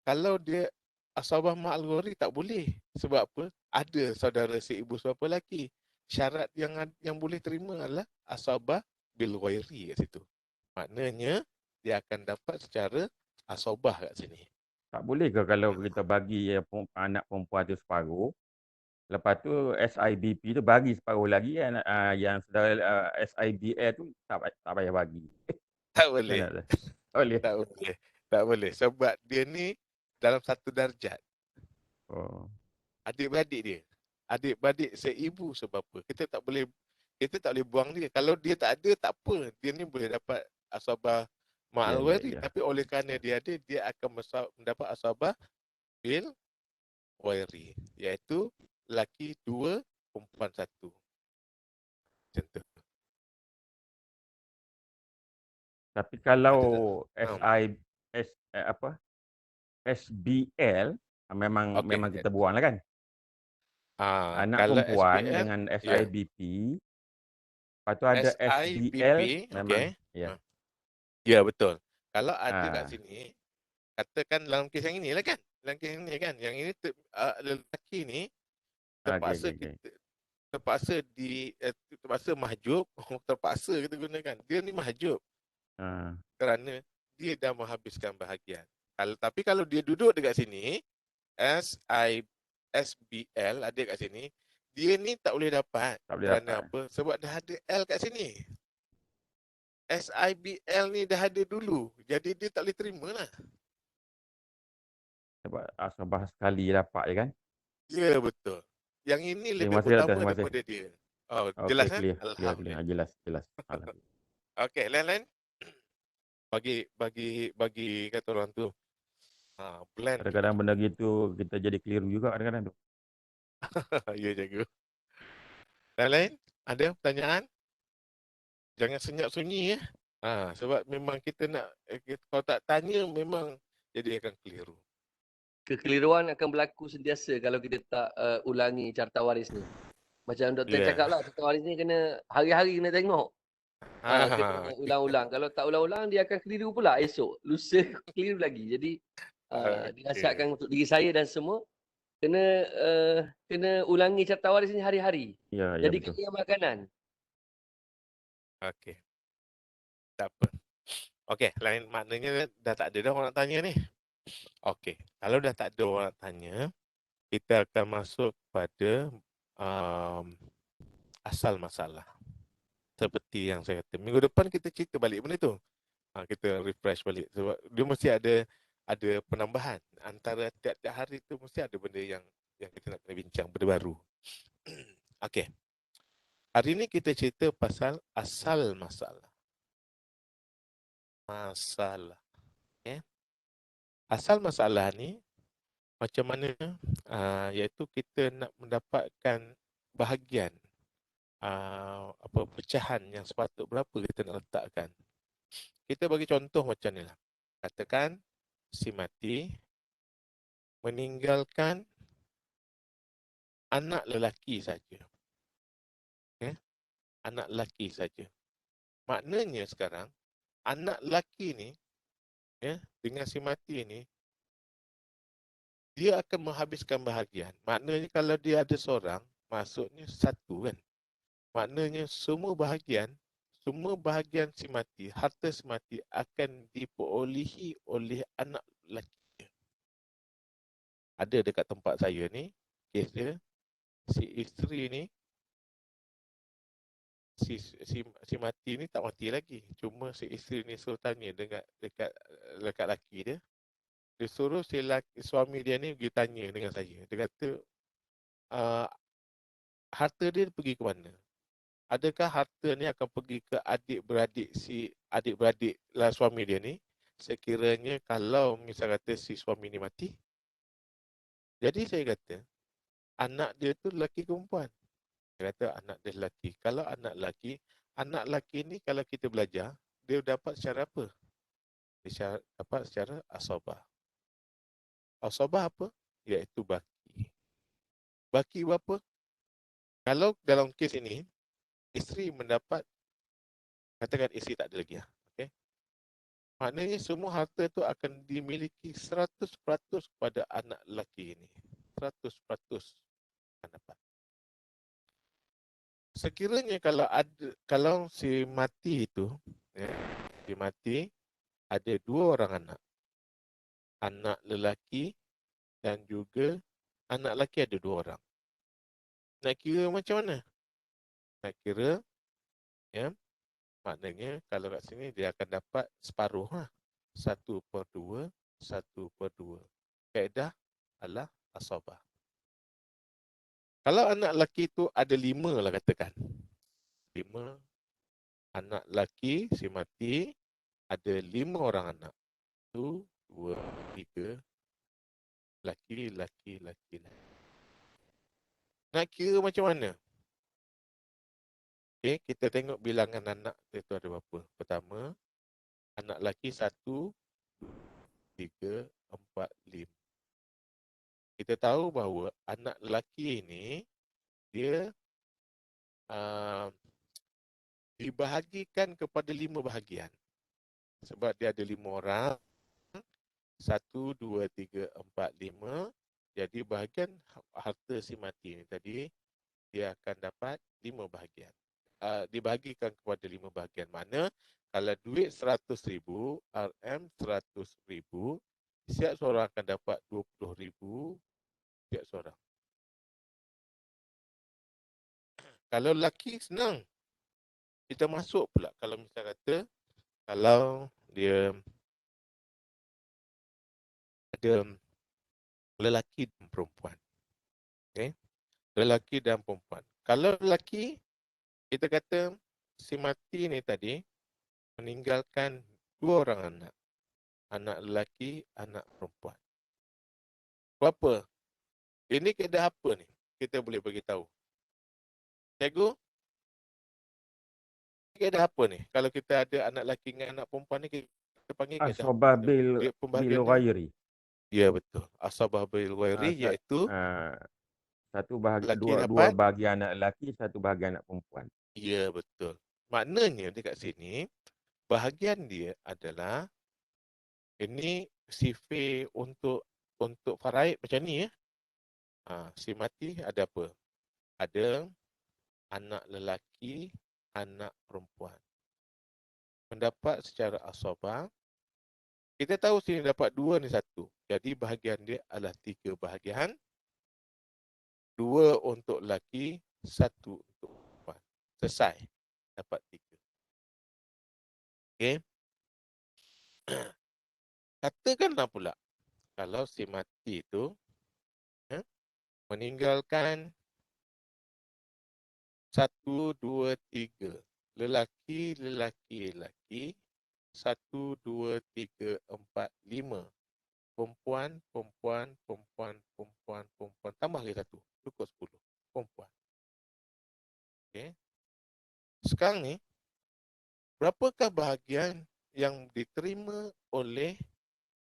Kalau dia asabah ma'al ghairi tak boleh. Sebab apa? Ada saudara seibu sebapa lelaki. Syarat yang boleh terima adalah asabah bil ghairi kat situ. Maknanya dia akan dapat secara asabah kat sini. Tak boleh ke kalau kita bagi anak perempuan tu separuh, lepas tu SIBP tu bagi separuh lagi, yang saudara SIBA tu tak payah bagi. Tak boleh. Boleh. Tak boleh. Tak boleh. Sebab dia ni dalam satu darjat. Oh. Adik-beradik dia. Adik-beradik seibu sebapa. Kita tak boleh buang dia. Kalau dia tak ada, tak apa. Dia ni boleh dapat asabah ma'al ghairi. Tapi oleh kerana dia ada, dia akan mendapat asabah bil ghairi. Iaitu lelaki 2, perempuan 1. Macam tu. Tapi kalau SBL memang kita buang lah kan. Anak perempuan SBL, dengan SIBP, lepas tu ada SBL memang. Okay. Ya betul. Kalau ada kat sini, katakan dalam kes yang ini lah kan. Dalam kes ini kan, yang ini lelaki ni terpaksa terpaksa mahjub, terpaksa kita gunakan. Dia ni mahjub. Kerana dia dah menghabiskan bahagian. Tapi kalau dia duduk dekat sini, SBL ada kat sini, dia ni tak boleh dapat. Kerana apa? Sebab dah ada L kat sini. SIBL ni dah ada dulu. Jadi dia tak boleh terima lah. Sebab asabah sekali dapat je kan. Ya, betul. Yang ini Terima lebih kasih Doktor, utama terima kasih. daripada dia. Oh, Okey, jelas kan? clear. Alhamdulillah. Jelas. Alhamdulillah. Okey, lain-lain. Bagi kata orang tu. Blend. Kadang-kadang benda gitu kita jadi keliru juga kadang-kadang tu. Ya, jaga. Lain-lain? Ada pertanyaan? Jangan senyap sunyi ya. Sebab memang kita nak, kalau tak tanya memang jadi akan keliru. Kekeliruan akan berlaku sentiasa kalau kita tak ulangi carta waris ni. Macam Dr. Ya. cakap lah, carta waris ni kena hari-hari kena tengok. Kena ulang-ulang. Kalau tak ulang-ulang, dia akan keliru pula esok. Lusa keliru lagi. Jadi, dinasihatkan untuk diri saya dan semua, kena ulangi carta waris ni hari-hari. Ya, Jadi betul. kena makanan. Okey. Tak apa. Okey, lain maknanya dah tak ada dah orang nak tanya ni. Okey, kalau dah tak ada orang nak tanya, kita akan masuk pada asal masalah. Seperti yang saya kata, minggu depan kita cerita balik benda tu. Kita refresh balik. Sebab dia mesti ada penambahan. Antara tiap-tiap hari tu mesti ada benda yang kita nak kena bincang, benda baru. Okey. Hari ni kita cerita pasal asal masalah. Asal masalah ni macam mana, iaitu kita nak mendapatkan bahagian pecahan yang sepatut berapa kita nak letakkan. Kita bagi contoh macam ni lah. Katakan si mati meninggalkan anak lelaki saja. Okay? Anak lelaki saja. Maknanya sekarang anak lelaki ni dengan si mati ni dia akan menghabiskan bahagian. Maknanya kalau dia ada seorang, maksudnya satu kan. Maknanya semua bahagian si mati, harta si mati akan diperolehi oleh anak lelaki dia. Ada dekat tempat saya ni, kes dia, si isteri ni, si mati ni tak mati lagi. Cuma si isteri ni suruh tanya dekat lelaki dia. Dia suruh suami dia ni pergi tanya dengan saya. Dia kata, harta dia pergi ke mana? Adakah harta ni akan pergi ke adik-beradik lah suami dia ni? Sekiranya kalau misal kata si suami ni mati. Jadi saya kata, anak dia tu lelaki ke perempuan? Dia kata anak dia lelaki. Kalau anak lelaki ni kalau kita belajar, dia dapat secara apa? Dia dapat secara asabah. Asabah apa? Iaitu baki. Baki berapa? Kalau dalam kes ini, isteri mendapat, katakan isteri tak ada lagi lah. Okay? Maknanya semua harta tu akan dimiliki 100% kepada anak lelaki ini. 100% akan dapat. Sekiranya kalau si mati itu, si mati ada 2 orang anak. Anak lelaki dan juga anak lelaki ada 2 orang. Nak kira macam mana? Nak kira, maknanya kalau kat sini dia akan dapat separuh lah. 1/2, 1/2. Kaedah adalah asabah. Kalau anak lelaki tu ada 5 lah katakan. 5 anak lelaki si mati ada 5 orang anak. 1, 2, 3 laki. Nak kira macam mana? Okay, kita tengok bilangan anak itu ada berapa. Pertama, anak lelaki 1, 2, 3, 4, 5. Kita tahu bahawa anak lelaki ini dia dibahagikan kepada 5 bahagian. Sebab dia ada 5 orang. 1, 2, 3, 4, 5. Jadi bahagian harta si mati ni tadi, dia akan dapat 5 bahagian. Dibahagikan kepada 5 bahagian. Mana kalau duit 100,000, RM 100,000, setiap seorang akan dapat 20,000 setiap seorang. Kalau lelaki senang. Kita masuk pula kalau misal kata kalau dia ada lelaki dan perempuan. Okay? Lelaki dan perempuan. Kalau lelaki, kita kata si mati ni tadi meninggalkan 2 orang anak. Anak lelaki, anak perempuan. Berapa? Ini keadaan apa ni? Kita boleh beritahu. Cikgu, keadaan apa ni? Kalau kita ada anak lelaki dengan anak perempuan ni, kita panggil keadaan Asabah apa? bil Dia bil pembahagian dia. ghairi. Ya, betul. Asabah bil ghairi iaitu Satu bahagi lelaki dua dapat. bahagian anak lelaki, satu bahagian anak perempuan. Ya, betul. Maknanya dekat sini, bahagian dia adalah ini sifir untuk faraid macam ni ya. Si mati ada apa? Ada anak lelaki, anak perempuan. Mendapat secara asabah, kita tahu sini dapat 2 ni 1. Jadi bahagian dia adalah 3 bahagian. 2 untuk lelaki, 1 untuk perempuan. Selesai. Dapat 3. Okey. Katakanlah pula kalau si mati itu meninggalkan 1, 2, 3. Lelaki, 1, 2, 3, 4, 5. Perempuan. Tambah lagi 1. Cukup 10. Perempuan. Okay. Sekarang ni, berapakah bahagian yang diterima oleh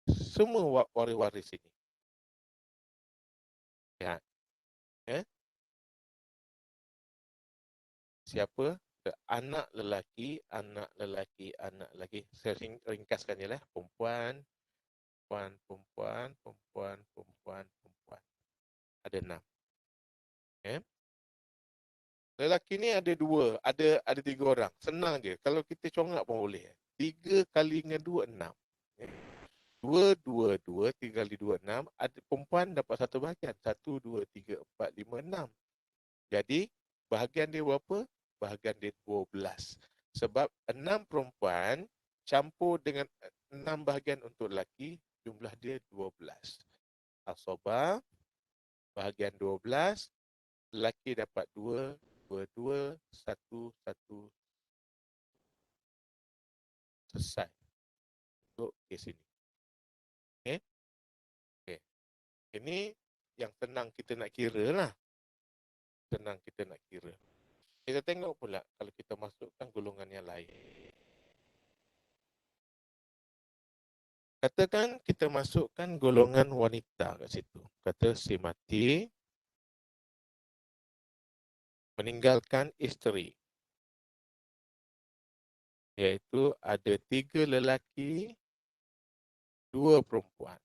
semua waris-waris ini? Lihat. Siapa? Anak lelaki. Saya ringkaskan je lah. Perempuan. Ada 6. Okay. Lelaki ni ada 2. Ada 3 orang. Senang je. Kalau kita congak pun boleh. 3 kali dengan 2, 6. 2, 3 kali 2, 6. Ada perempuan dapat 1 bahagian. 1, 2, 3, 4, 5, 6. Jadi, bahagian dia berapa? Bahagian dia 12. Sebab 6 perempuan campur dengan 6 bahagian untuk lelaki, jumlah dia 12. Asabah, bahagian 12, lelaki dapat 2, 2, 1, 1. Selesai. Untuk kes ini. Okay? Okay. Ini yang senang kita nak kira lah. Kita tengok pula kalau kita masukkan golongan yang lain. Katakan kita masukkan golongan wanita kat situ. Kata si mati meninggalkan isteri. Iaitu ada 3 lelaki, 2 perempuan.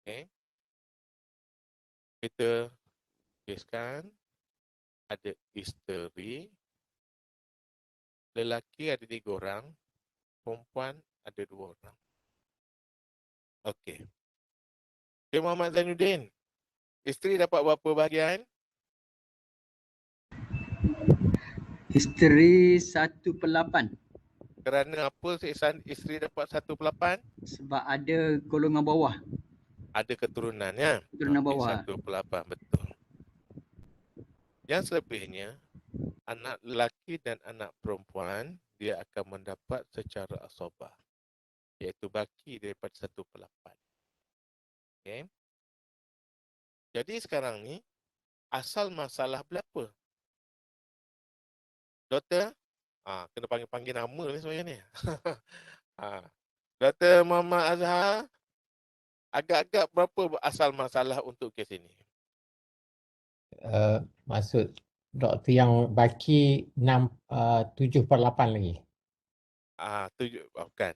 Okay. Kita tuliskan ada isteri, lelaki ada 3 orang, perempuan ada 2 orang. Okey. Okay, Muhammad Zainuddin. Isteri dapat berapa bahagian? Isteri 1/8. Kerana apa isteri dapat 1/8? Sebab ada golongan bawah. Ada keturunannya. Keturunan bawah. 1/8, betul. Yang selebihnya, anak lelaki dan anak perempuan, dia akan mendapat secara asabah. Iaitu baki daripada 1/8. Okay. Jadi sekarang ni, asal masalah berapa? Doktor? Kena panggil nama ni sebenarnya ni. Doktor Muhammad Azhar, agak-agak berapa asal masalah untuk kes ini? Maksud doktor yang baki 7/8 lagi. 7, bukan.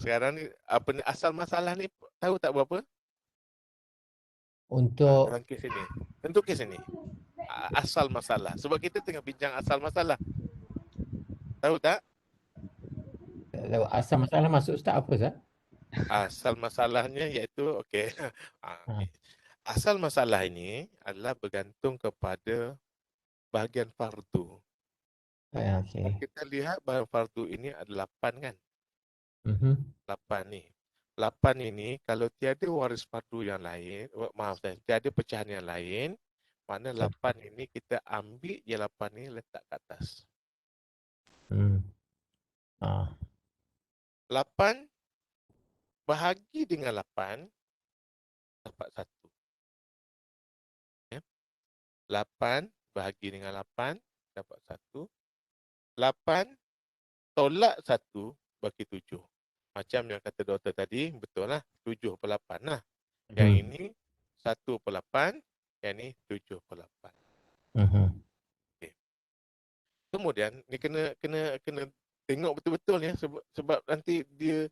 Sekarang ni apa ni asal masalah ni tahu tak berapa? Untuk Dalam kes ini. Untuk kes ini. Asal masalah. Sebab kita tengah bincang asal masalah. Tahu tak? asal masalah maksud Ustaz apa Ustaz? Asal masalahnya iaitu okey. Okay. Asal masalah ini adalah bergantung kepada bahagian fardu. Okey. Kita lihat barang fardu ini ada 8 kan? Mhm. 8 ni. 8 ini kalau tiada waris fardu yang lain, maaf saya, tiada pecahan yang lain, mana 8 ini kita ambil je 8 ni letak kat atas. Ah. 8 bahagi dengan 8 dapat 1. Ya. 8 bahagi dengan 8 dapat 1. 8 tolak 1 bagi 7. Macam yang kata doktor tadi, betul lah. 7/8 lah. Yang Mhm. ini 1/8, yang ini 7/8. Mhm. Okay. Kemudian ni kena tengok betul-betul ya, sebab nanti dia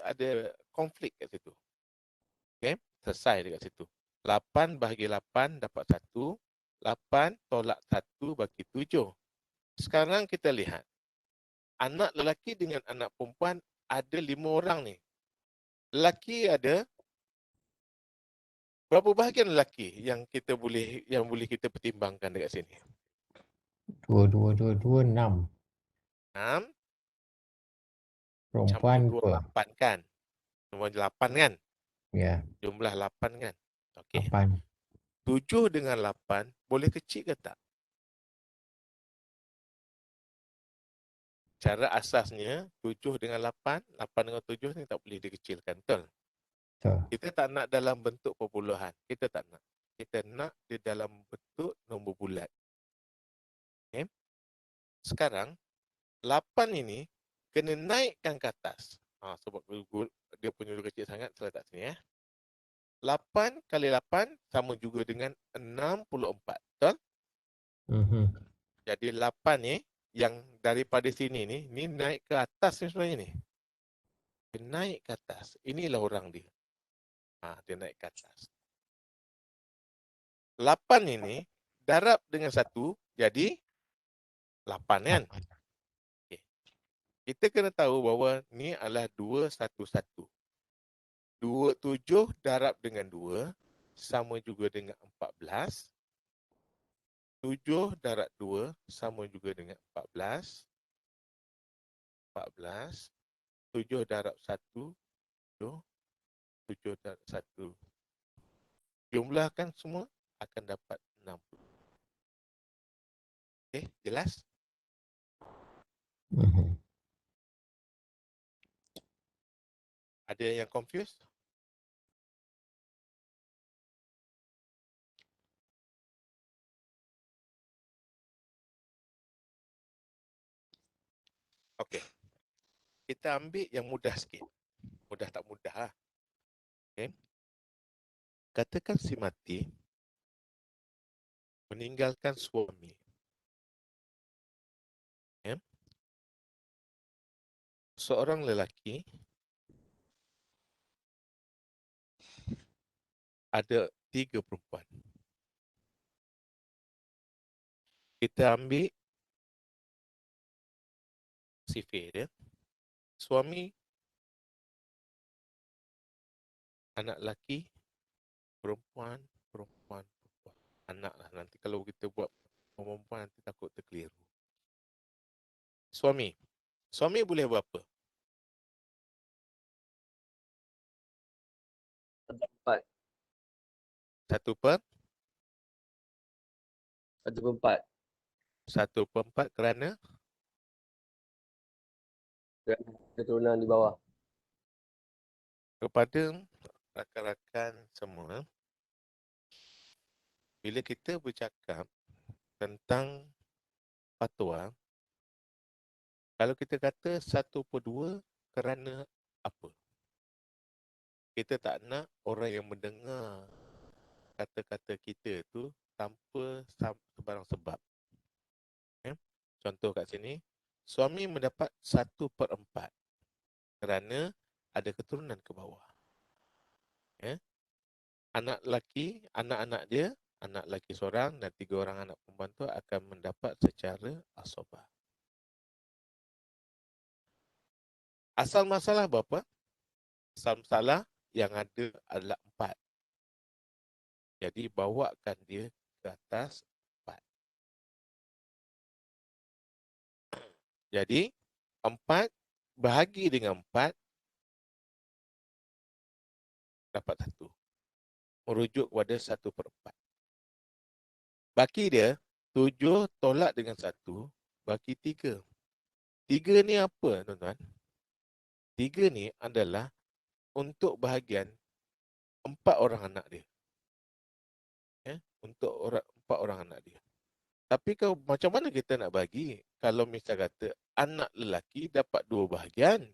ada konflik kat situ. Okey, selesai dekat situ. 8 bahagi 8 dapat 1. 8 tolak 1 bagi 7. Sekarang kita lihat. Anak lelaki dengan anak perempuan ada 5 orang ni. Lelaki ada berapa bahagian lelaki yang boleh kita pertimbangkan dekat sini? 2, 2, 2, 2, 6. 6 Perempuan campur 2 2. 8 kan? Semua 8 kan? Ya, Jumlah 8 kan? Okey. 8. 7 dengan 8 boleh kecil ke tak? Cara asasnya 7 dengan 8, 8 dengan 7 ni tak boleh dikecilkan, betul? Betul. Kita tak nak dalam bentuk perpuluhan. Kita tak nak. Kita nak di dalam bentuk nombor bulat. Okay? Sekarang 8 ini kena naikkan ke atas. Sebab dia punya huruf kecil sangat, saya letak sini ya. 8 kali 8 sama juga dengan 64. Betul? Mhm. Jadi 8 ni yang daripada sini ni naik ke atas ni sebenarnya ni. Dia naik ke atas. Inilah orang dia. Dia naik ke atas. 8 ini darab dengan 1 jadi 8 kan? Okay. Kita kena tahu bahawa ni adalah 211. 27 darab dengan 2 sama juga dengan 14. 7 darab 2 sama juga dengan 14. 14. 7 darab 1. 7 darab 1. Jumlahkan semua akan dapat 60. Okey, jelas? Mhm. Ada yang confused? Okey. Kita ambil yang mudah sikit. Mudah tak mudah lah. Okey. Katakan si mati meninggalkan suami. Ya. Seorang lelaki ada 3 perempuan. Kita ambil sifir dia. Suami, anak lelaki, perempuan. Anak lah. Nanti kalau kita buat perempuan nanti takut terkeliru. Suami. Suami boleh berapa? 4. 1/4. 1/4. 1/4 kerana Keturunan di bawah. kepada rakan-rakan semua, bila kita bercakap tentang fatwa, kalau kita kata 1/2 kerana apa? Kita tak nak orang yang mendengar kata-kata kita tu tanpa sebarang sebab. Ya? Contoh kat sini, suami mendapat 1/4 kerana ada keturunan ke bawah. Ya? Anak lelaki, anak-anak dia, anak lelaki seorang dan 3 orang anak perempuan tu akan mendapat secara asabah. Asal masalah berapa? Asal masalah yang ada adalah 4. Jadi bawakan dia ke atas 4. Jadi 4 bahagi dengan 4 dapat 1. Merujuk kepada 1/4. Baki dia 7 tolak dengan 1 baki 3. 3 ni apa tuan-tuan? 3 ni adalah untuk bahagian 4 orang anak dia. Untuk 4 orang anak dia. Tapi kalau macam mana kita nak bagi? Kalau misal kata anak lelaki dapat 2 bahagian,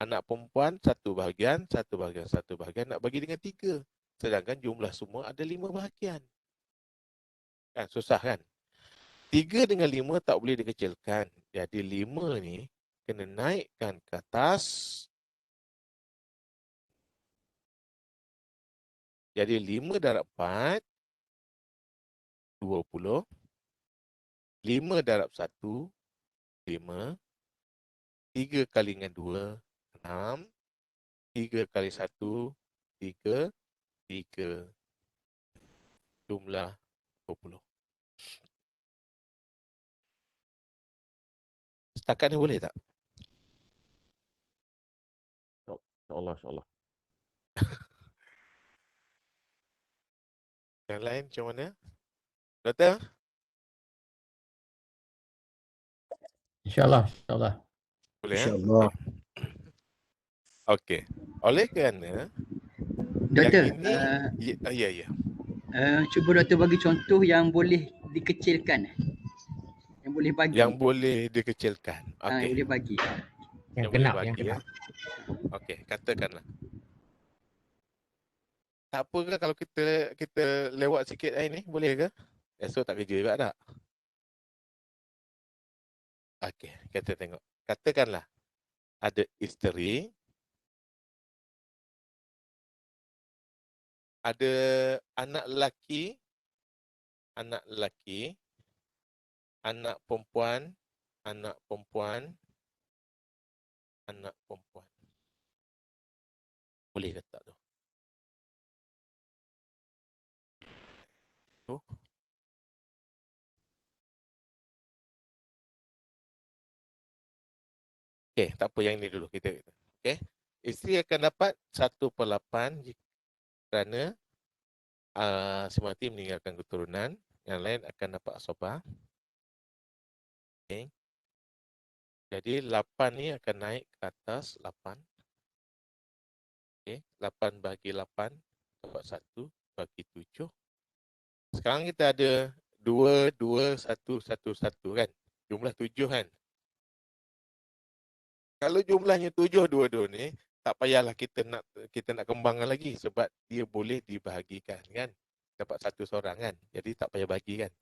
anak perempuan 1 bahagian, 1 bahagian, 1 bahagian, nak bagi dengan 3. Sedangkan jumlah semua ada 5 bahagian. Kan susah kan? 3 dengan 5 tak boleh dikecilkan. Jadi 5 ni kena naikkan ke atas. Jadi 5 darab 4, 20. 5 darab 1, 5. 3 kali dengan 2, 6. 3 kali 1, 3. 3. Jumlah 20. Setakat ni boleh tak? InsyaAllah, insyaAllah. Yang lain macam mana? Doktor? InsyaAllah, insyaAllah. Boleh InsyaAllah. Okey. Oleh kerana Doktor, yang ini, ya. Cuba doktor bagi contoh yang boleh dikecilkan. Yang boleh bagi. Yang boleh dikecilkan. Okey. Yang boleh bagi. Yang boleh kenap, bagi, yang kenap. Okey, katakanlah. Tak apa ke kalau kita lewat sikit hari ni? Boleh ke? Esok tak kerja juga tak? Okey, kita tengok. Katakanlah ada isteri, ada anak lelaki, anak perempuan, anak perempuan. Boleh ke tak tu? Okey, tak apa yang ini dulu kita. Okey. Isteri akan dapat 1/8 kerana si mati meninggalkan keturunan, yang lain akan dapat asabah. Okey. Jadi 8 ni akan naik ke atas 8. Okey, 8 bagi 8 dapat 1 bagi 7. Sekarang kita ada 2, 2, 1, 1, 1 kan? Jumlah 7 kan? Kalau jumlahnya 7 dua-dua ni, tak payahlah kita nak kembangkan lagi sebab dia boleh dibahagikan kan. Dapat 1 seorang kan. Jadi tak payah bagi kan.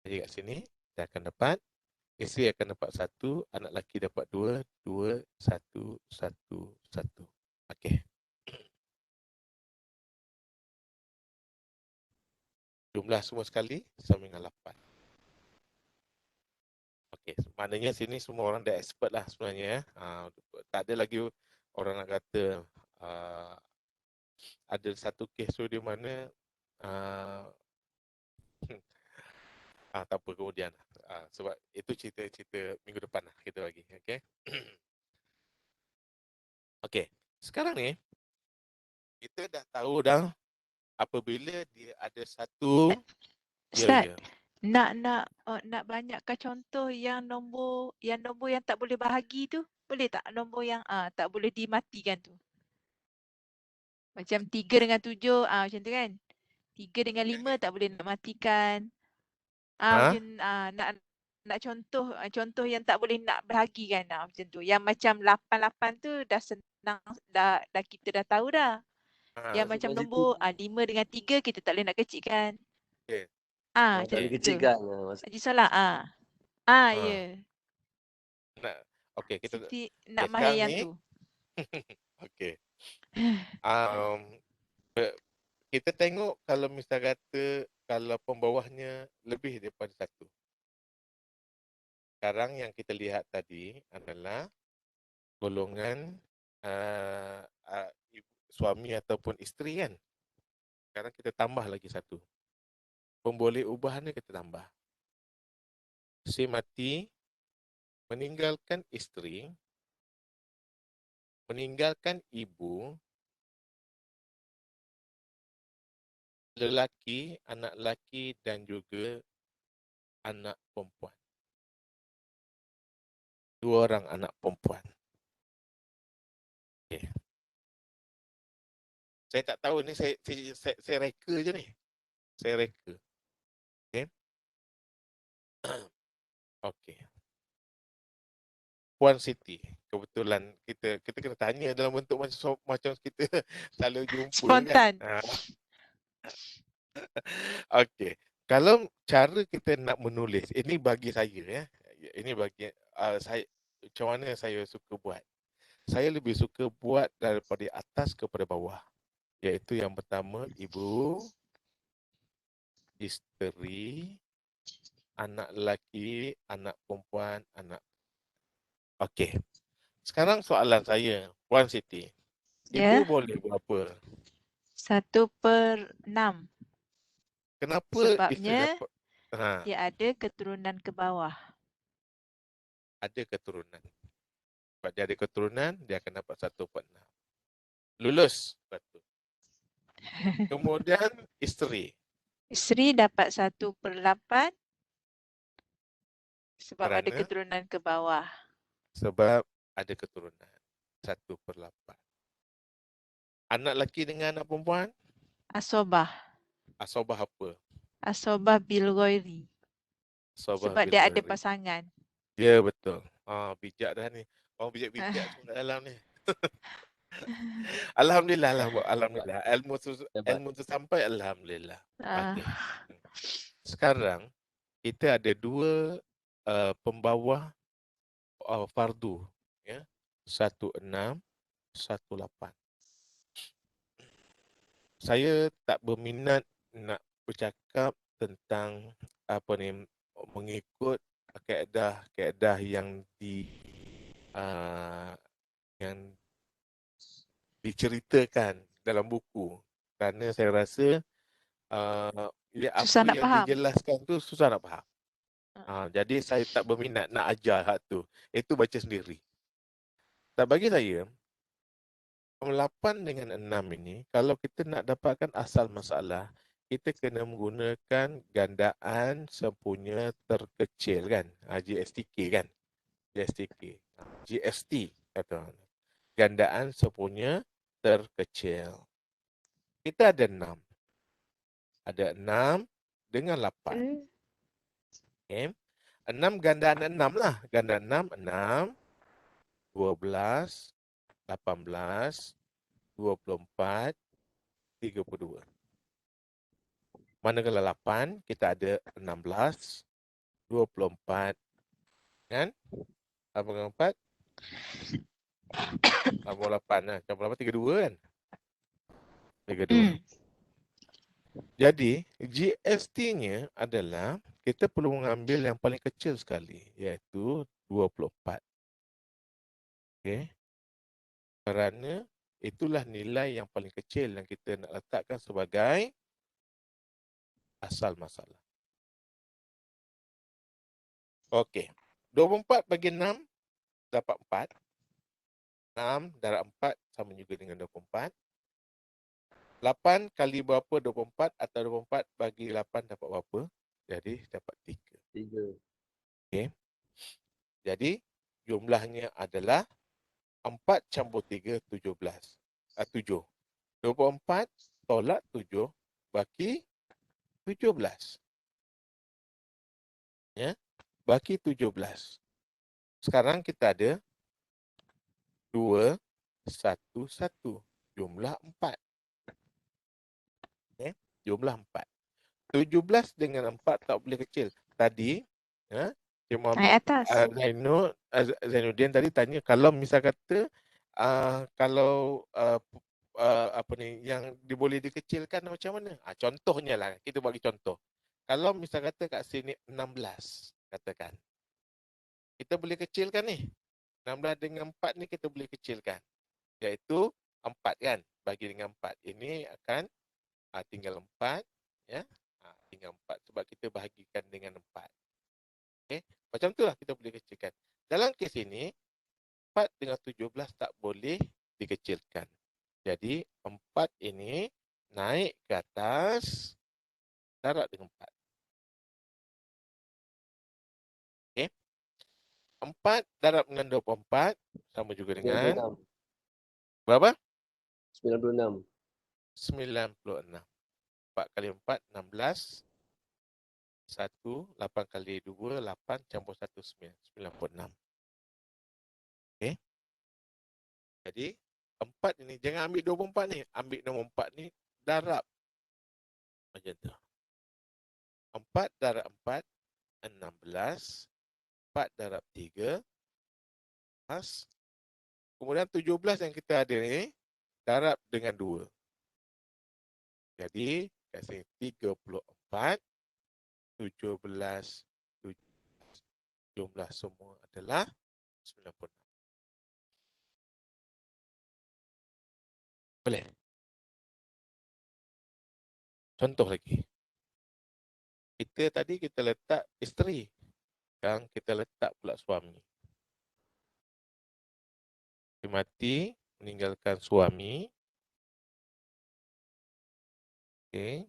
Jadi kat sini kita akan dapat isteri akan dapat 1, anak lelaki dapat 2, 2, 1, 1, 1. Okey. Jumlah semua sekali sama dengan 8. Okey, maknanya sini semua orang dah expert lah sebenarnya. Tak ada lagi orang nak kata ada satu kes tu di mana tak apa kemudian. Sebab itu cerita minggu depan lah kita bagi. Okey. Okey, sekarang ni kita dah tahu dah apabila dia ada satu Ustaz, ya. nak banyakkan contoh yang nombor yang tak boleh bahagi tu, boleh tak? Nombor yang tak boleh dimatikan tu. Macam 3 dengan 7, macam tu kan? 3 dengan 5 tak boleh nak matikan. Macam nak contoh yang tak boleh nak bahagikan, macam tu. Yang macam 8 tu dah senang, dah kita dah tahu dah. Yang macam nombor 5 dengan 3 kita tak boleh nak kecilkan. Okey. Macam tak boleh tu. kecilkan. Haji Solah, ya. Okey, kita Siti nak mahir yang tu. okey. Kita tengok kalau misal kata kalau pembawahnya lebih daripada 1. Sekarang yang kita lihat tadi adalah golongan suami ataupun isteri kan. Sekarang kita tambah lagi 1. Pemboleh ubahannya kita tambah. Si mati meninggalkan isteri, meninggalkan ibu, lelaki, anak lelaki dan juga anak perempuan. 2 orang anak perempuan. Okay. Saya tak tahu ni, saya reka je ni. Saya reka. Okay. Okay. Puan Siti, kebetulan kita kena tanya dalam bentuk macam kita selalu jumpa Spontan. kan. Okey. Kalau cara kita nak menulis, ini bagi saya ya. Ini bagi saya, macam mana saya suka buat. Saya lebih suka buat daripada atas kepada bawah. Iaitu yang pertama, ibu, isteri, anak lelaki, anak perempuan, anak. Okey. Sekarang soalan saya, Puan Siti. Ibu Ya. boleh berapa? 1/6. Kenapa isteri Sebabnya dapat? dia ada keturunan ke bawah. Ada keturunan. Sebab dia ada keturunan, dia akan dapat 1/6. Lulus. Betul. Kemudian isteri. Isteri dapat 1/8 sebab ada Kerana? keturunan ke bawah. Sebab ada keturunan. 1/8. Anak lelaki dengan anak perempuan? Asobah. Asobah apa? Asobah bil ghairi. Asobah Sebab bil dia ada ghairi. pasangan. Ya, betul. Bijak dah ni. Orang bijak-bijak semua kat dalam ni. Alhamdulillah, alhamdulillah. Ilmu tu sampai, alhamdulillah. Okey. Sekarang kita ada 2 pembawah fardu, ya. 16, 18. Saya tak berminat nak bercakap tentang apa ni, mengikut kaedah yang yang diceritakan dalam buku, kerana saya rasa Susah apa nak yang faham. dijelaskan tu susah nak faham. Jadi saya tak berminat nak ajar hak tu. Itu baca sendiri. Tak, bagi saya 8 dengan 6 ini, kalau kita nak dapatkan asal masalah, kita kena menggunakan gandaan sempunya terkecil kan. GSTK kan. GSTK. GST kata orang. Gandaan sempunya terkecil. Kita ada 6. Ada 6 dengan 8. Okay. 6 gandaan 6 lah. Gandaan 6, 12, 18, 24, 32. Manakala 8, kita ada 16, 24, kan? 84, 88 lah. 88, 32 kan? 32. Jadi, GST-nya adalah kita perlu mengambil yang paling kecil sekali, iaitu 24. Okay. Kerana itulah nilai yang paling kecil yang kita nak letakkan sebagai asal masalah. Okey. 24 bagi 6 dapat 4. 6 darab 4 sama juga dengan 24. 8 kali berapa 24 atau 24 bagi 8 dapat berapa? Jadi dapat 3. 3. Okey. Jadi jumlahnya adalah 4 campur 3, 17. 7. 24 tolak 7 bagi 17. Ya, bagi 17. Sekarang kita ada 2, 1, 1. Jumlah 4. Okay. Jumlah 4. 17 dengan 4 tak boleh kecil. Tadi, Naik atas. Zainuddin tadi tanya, kalau misal kata, kalau apa ni, yang boleh dikecilkan macam mana? Contohnya lah, kita bagi contoh. Kalau misal kata kat sini 16, katakan. Kita boleh kecilkan ni. 16 dengan 4 ni kita boleh kecilkan. Iaitu 4 kan, bagi dengan 4. Ini akan tinggal 4. Ya. Tinggal 4 sebab kita bahagikan dengan 4. Okay. Macam tu lah kita boleh kecilkan. dalam kes ini 4 dengan 17 tak boleh dikecilkan. Jadi 4 ini naik ke atas darab dengan 4. Okey. 4 darab dengan 24 sama juga dengan 96. berapa? 96. 96. 4 kali 4, 16. 1, 8 kali 2, 8 campur 1, 9. 96. Okey. Jadi 4 ini, jangan ambil 24 ni. Ambil 24 ni, darab. Macam tu. 4 darab 4, 16. 4 darab 3. Kemudian 17 yang kita ada ni, darab dengan 2. Jadi, kat sini 34, 17, 17. Jumlah semua adalah 96. Boleh? Contoh lagi. Tadi kita letak isteri. Sekarang kita letak pula suami. Dia mati, meninggalkan suami. Okay.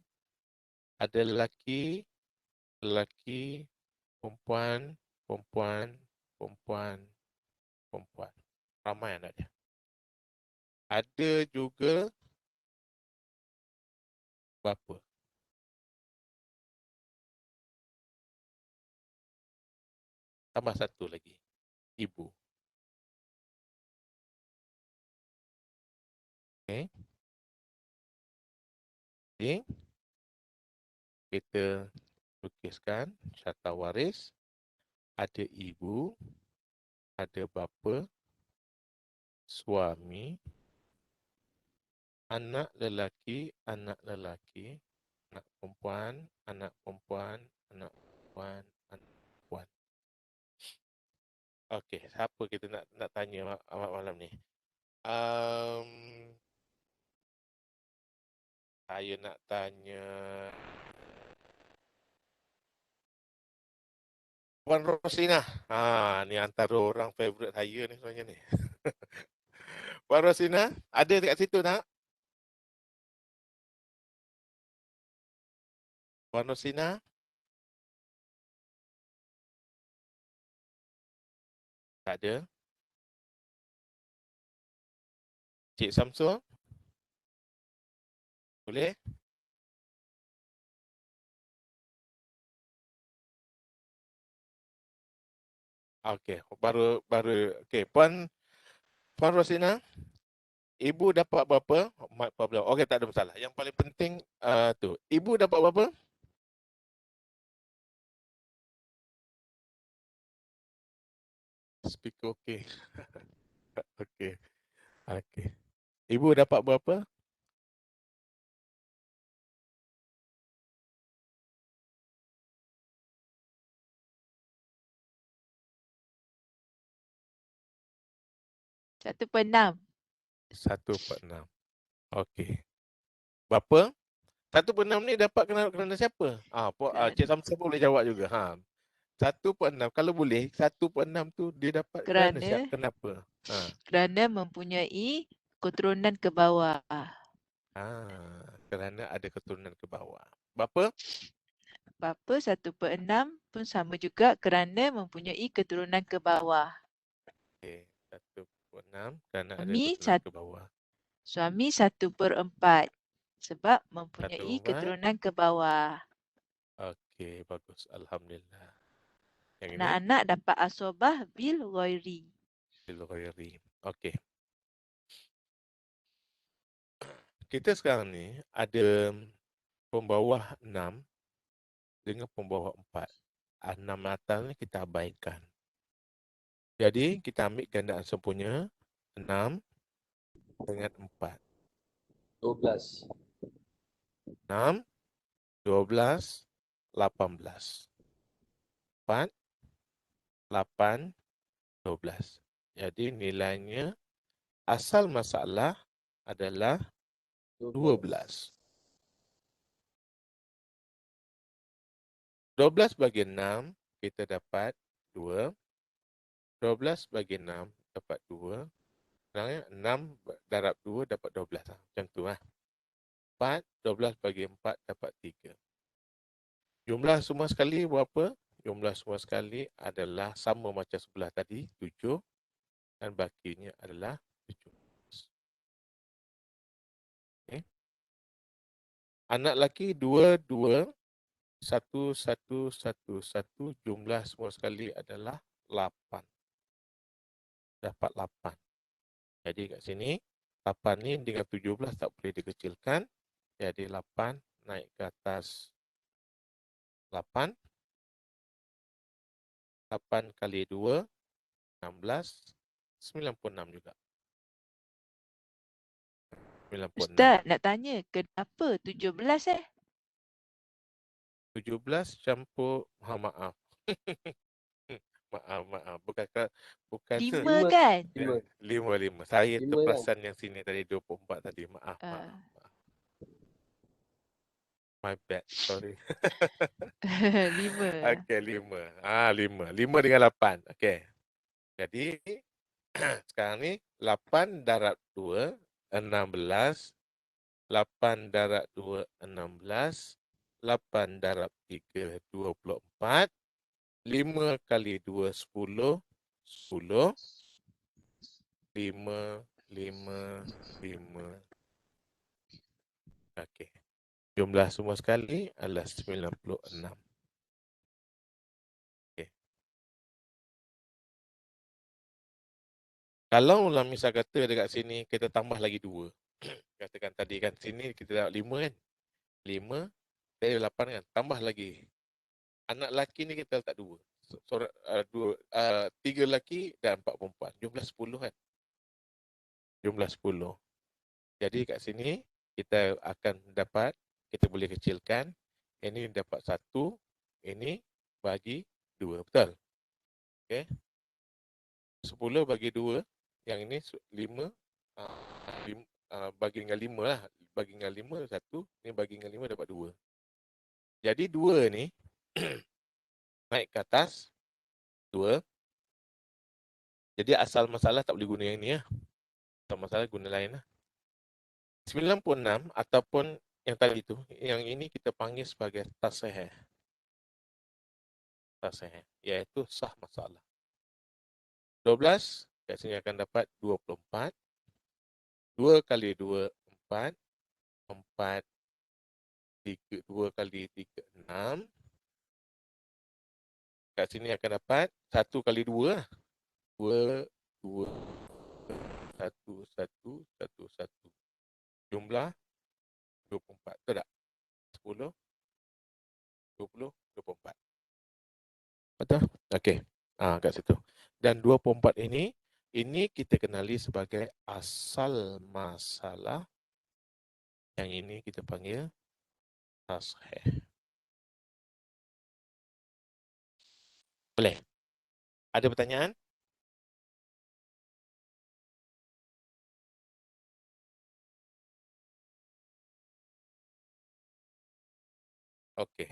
Ada lelaki, perempuan, perempuan. Ramai anak dia. Ada juga bapa. Tambah satu lagi. Ibu. Okay. Okay. Kita lukiskan syarta waris. Ada ibu, ada bapa, suami, anak lelaki, anak perempuan, anak perempuan. Okey, siapa kita nak tanya malam ni? Saya nak tanya Puan Roslina. Ni antara orang favourite saya ni sebenarnya ni. Puan Roslina, ada dekat situ nak? Puan Roslina? Tak ada. Cik Samsul? Boleh? Okey, baru okey, Puan Roslina, ibu dapat berapa? Problem. Okey, tak ada masalah. Yang paling penting tu, ibu dapat berapa? Speaker okey. Okey. Okey. Ibu dapat berapa? Satu per 6. 1/6. Okey. Berapa? 1/6 ni dapat kerana siapa? Cik Samsul boleh jawab juga. 1/6. Kalau boleh, 1/6 tu dia dapat kerana siapa? Kenapa? Kerana mempunyai keturunan ke bawah. Kerana ada keturunan ke bawah. Berapa? Bapa 1/6 pun sama juga kerana mempunyai keturunan ke bawah. Okey, 1/6 kerana ada Suami keturunan ke bawah. Suami 1/4 sebab mempunyai 1/4. keturunan ke bawah. Okey, bagus. Alhamdulillah. Yang ini? Anak-anak dapat asobah bil ghairi. Bil ghairi. Okey. Kita sekarang ni ada pembawah 6 dengan pembawah 4. 6 atas ni kita abaikan. Jadi kita ambil gandaan sempurna 6 dengan 4. 12. 6, 12, 18. 4, 8, 12. Jadi nilainya asal masalah adalah 12. 12 bagi 6 kita dapat 2. 12 bagi 6 dapat 2. Sebenarnya 6 darab 2 dapat 12. Macam tu lah. 4, 12 bagi 4 dapat 3. Jumlah semua sekali berapa? Jumlah semua sekali adalah sama macam sebelah tadi, 7. Dan bakinya adalah 17. Okay. Anak lelaki 2, 2. 1, 1, 1, 1. Jumlah semua sekali adalah 8. Dapat 8. Jadi kat sini, 8 ni dengan 17 tak boleh dikecilkan. Jadi 8 naik ke atas 8. 8 kali 2, 16. 96 juga. 96. Ustaz, nak tanya, kenapa 17 17 campur, maaf. maaf. Bukan 5 kan? 5. Saya 5 terperasan yang sini tadi 24 tadi. Maaf. My bad, sorry. 5. Okey, 5. 5. 5 dengan 8. Okey. Jadi sekarang ni 8 darab 2 16. 8 darab 2 16. 8 darab 3 24. 5 kali 2 10. 10. 5. Okey. Jumlah semua sekali adalah 96. Okey. Kalau lah misal kata dekat sini kita tambah lagi 2. Katakan tadi kan sini kita dapat 5 kan. 5 dari 8 kan. Tambah lagi. Anak lelaki ni kita letak 2. 3 lelaki dan 4 perempuan. Jumlah 10 kan. Jumlah 10. Jadi kat sini kita akan dapat, kita boleh kecilkan. Ini dapat 1. Ini bagi 2. Betul? Okay. 10 bagi 2. Yang ini 5. Bagi dengan 5 lah. Bagi dengan 5 1. Ini bagi dengan 5 dapat 2. Jadi 2 ni naik ke atas 2. Jadi asal masalah tak boleh guna yang ni lah. Asal masalah guna lain lah. 96 ataupun yang tadi tu, yang ini kita panggil sebagai tasahih. Tasahih, iaitu sah masalah. 12, kat sini akan dapat 24. 2 kali 2, 4. 4, 2 kali 3, 6. Kat sini akan dapat 1 kali 2 lah. 2, 2, 1, 1, 1, 1. Jumlah 24. Betul tak? 10, 20, 24. Betul? Okey. Kat situ. Dan 24 ini kita kenali sebagai asal masalah. Yang ini kita panggil tasahih. Boleh? Ada pertanyaan? Okey.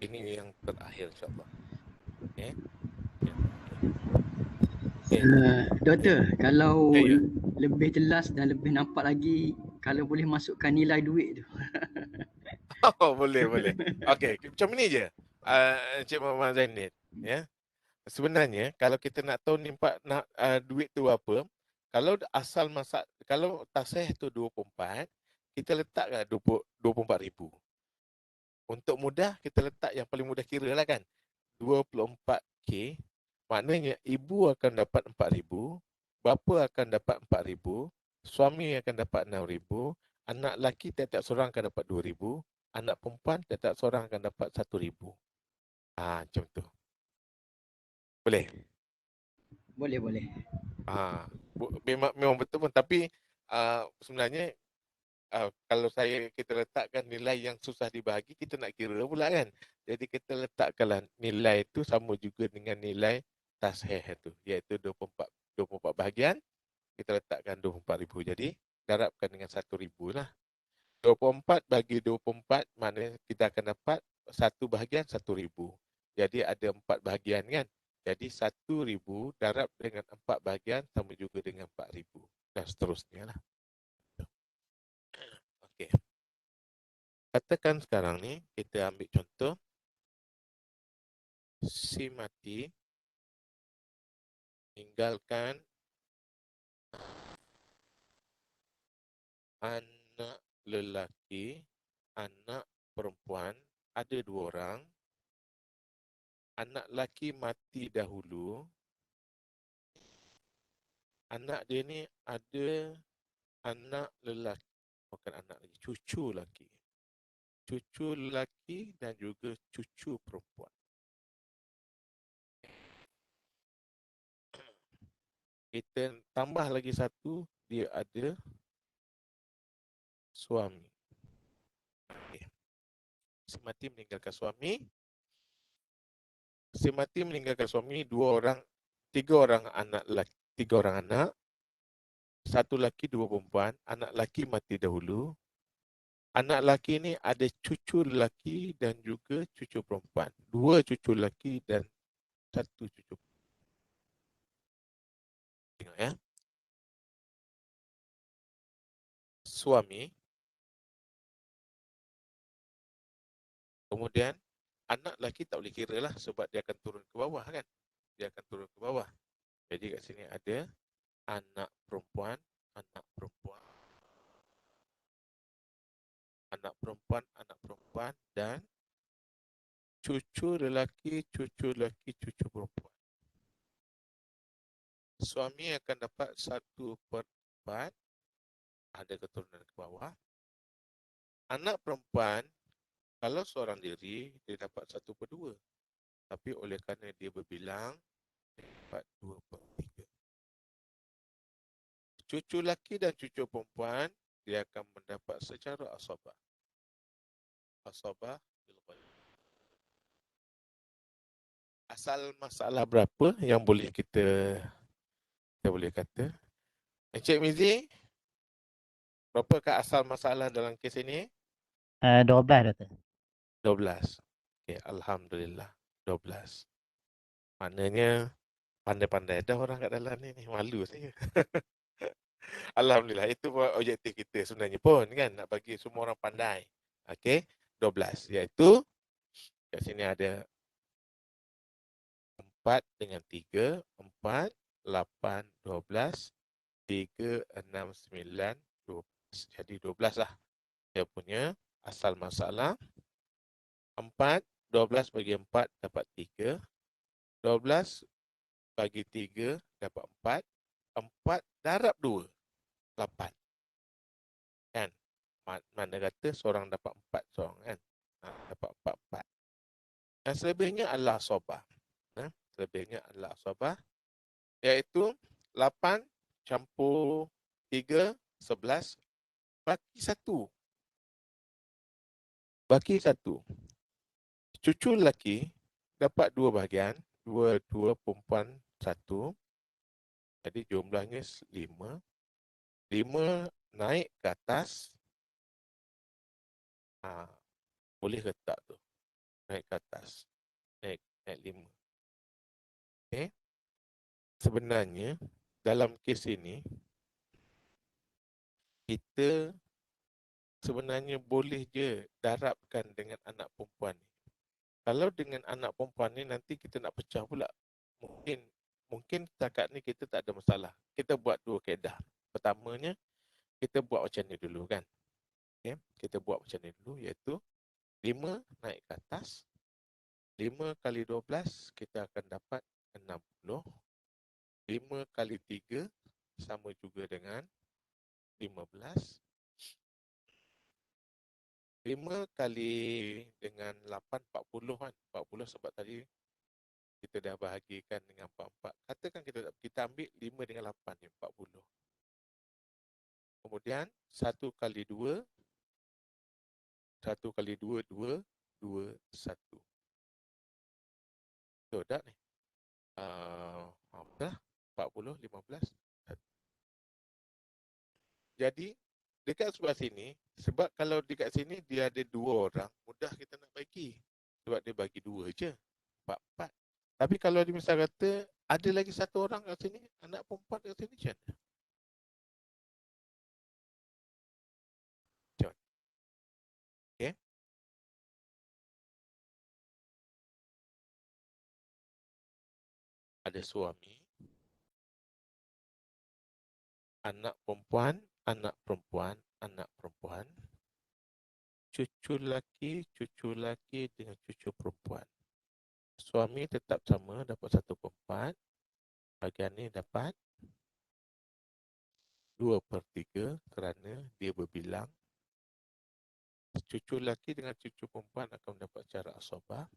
Ini yang terakhir insyaAllah. Okay. Doktor, kalau Ya. lebih jelas dan lebih nampak lagi, kalau boleh masukkan nilai duit tu. Boleh. Okey, macam ni je. Encik Muhammad Zainid, ya. Sebenarnya kalau kita nak tahu duit tu apa, kalau asal masak, kalau tasahih tu 24, kita letakkan 24,000. Untuk mudah kita letak yang paling mudah kira lah kan. 24K, maknanya ibu akan dapat 4,000, bapa akan dapat 4,000, suami akan dapat 6,000, anak lelaki tiap-tiap seorang akan dapat 2,000, anak perempuan tiap-tiap seorang akan dapat 1,000. Macam tu. Boleh? Boleh. Memang betul pun, tapi sebenarnya kalau kita letakkan nilai yang susah dibahagi, kita nak kira pula kan. Jadi kita letakkanlah nilai itu sama juga dengan nilai tasahih itu, iaitu 24 bahagian, kita letakkan 24,000. Jadi darabkan dengan 1,000 lah. 24 bagi 24 maknanya kita akan dapat 1 bahagian 1,000. Jadi ada 4 bahagian kan. Jadi 1,000 darab dengan 4 bahagian sama juga dengan 4,000. Dan seterusnya lah. Okey. Katakan sekarang ni kita ambil contoh. Si mati tinggalkan anak lelaki, anak perempuan, ada 2 orang. Anak lelaki mati dahulu. Anak dia ni ada anak lelaki, bukan anak lelaki, cucu lelaki. Cucu lelaki dan juga cucu perempuan. Kita tambah lagi satu, dia ada suami. Okay. Si mati meninggalkan suami. Si mati meninggalkan suami 2 orang, 3 orang anak lelaki, 3 orang anak. 1 lelaki, 2 perempuan. Anak lelaki mati dahulu. Anak lelaki ni ada cucu lelaki dan juga cucu perempuan. 2 cucu lelaki dan 1 cucu perempuan. Tengok ya. Suami. Kemudian anak lelaki tak boleh kira lah sebab dia akan turun ke bawah kan. Dia akan turun ke bawah. Jadi kat sini ada anak perempuan, anak perempuan, anak perempuan, anak perempuan dan cucu lelaki, cucu lelaki, cucu perempuan. Suami akan dapat 1/4, ada keturunan ke bawah. Anak perempuan, kalau seorang diri, dia dapat 1/2. Tapi oleh kerana dia berbilang, dia dapat 2/3. Cucu lelaki dan cucu perempuan, dia akan mendapat secara asabah. Asabah bil ghaib. Asal masalah berapa yang boleh kita boleh kata? Encik Mizi, berapakah asal masalah dalam kes ini? 12 Doktor. 12. Okay, Alhamdulillah. 12. Maknanya pandai-pandai dah orang kat dalam ni. Malu saya. Alhamdulillah. Itu objektif kita sebenarnya pun kan. Nak bagi semua orang pandai. Okey. 12. Iaitu kat sini ada 4 dengan 3. 4, 8, 12. 3, 6, 9, 12. Jadi 12 lah. Dia punya asal masalah. 4, 12 bagi 4 dapat 3. 12 bagi 3 dapat 4. 4 darab 2, 8. Kan? Mana kata seorang dapat 4 seorang kan? Dapat 4. Dan selebihnya adalah asabah. Selebihnya adalah asabah. Iaitu 8 campur 3, 11. Baki 1. Baki 1. Cucu lelaki dapat 2 bahagian. 2 perempuan 1. Jadi jumlahnya 5. 5 naik ke atas. Boleh ke tak tu? Naik ke atas. Naik 5. Okay. Sebenarnya dalam kes ini kita sebenarnya boleh je darabkan dengan anak perempuan ni. Kalau dengan anak perempuan ni nanti kita nak pecah pula. Mungkin setakat ni kita tak ada masalah. Kita buat 2 kaedah. Pertamanya kita buat macam ni dulu kan. Okay. Kita buat macam ni dulu iaitu 5 naik ke atas. 5 kali 12 kita akan dapat 60. 5 kali 3 sama juga dengan 15. 5 kali dengan 8, 40 kan. 40 sebab tadi kita dah bahagikan dengan 4. Katakan kita ambil 5 dengan 8 ni 40. Kemudian 1 kali 2. 1 kali 2, 2, 2, 1. Betul tak ni? Dah 40, 15. Jadi dekat sebelah sini, sebab kalau dekat sini dia ada 2 orang, mudah kita nak bagi. Sebab dia bagi 2 je. 4. Tapi kalau dia misal kata ada lagi satu orang kat sini, anak perempuan kat sini, macam mana? Macam mana? Okay. Ada suami, anak perempuan, anak perempuan, anak perempuan, cucu laki dengan cucu perempuan. Suami tetap sama, dapat 1/4. Bahagian ni dapat 2/3 kerana dia berbilang. Cucu laki dengan cucu perempuan akan mendapat cara asobah.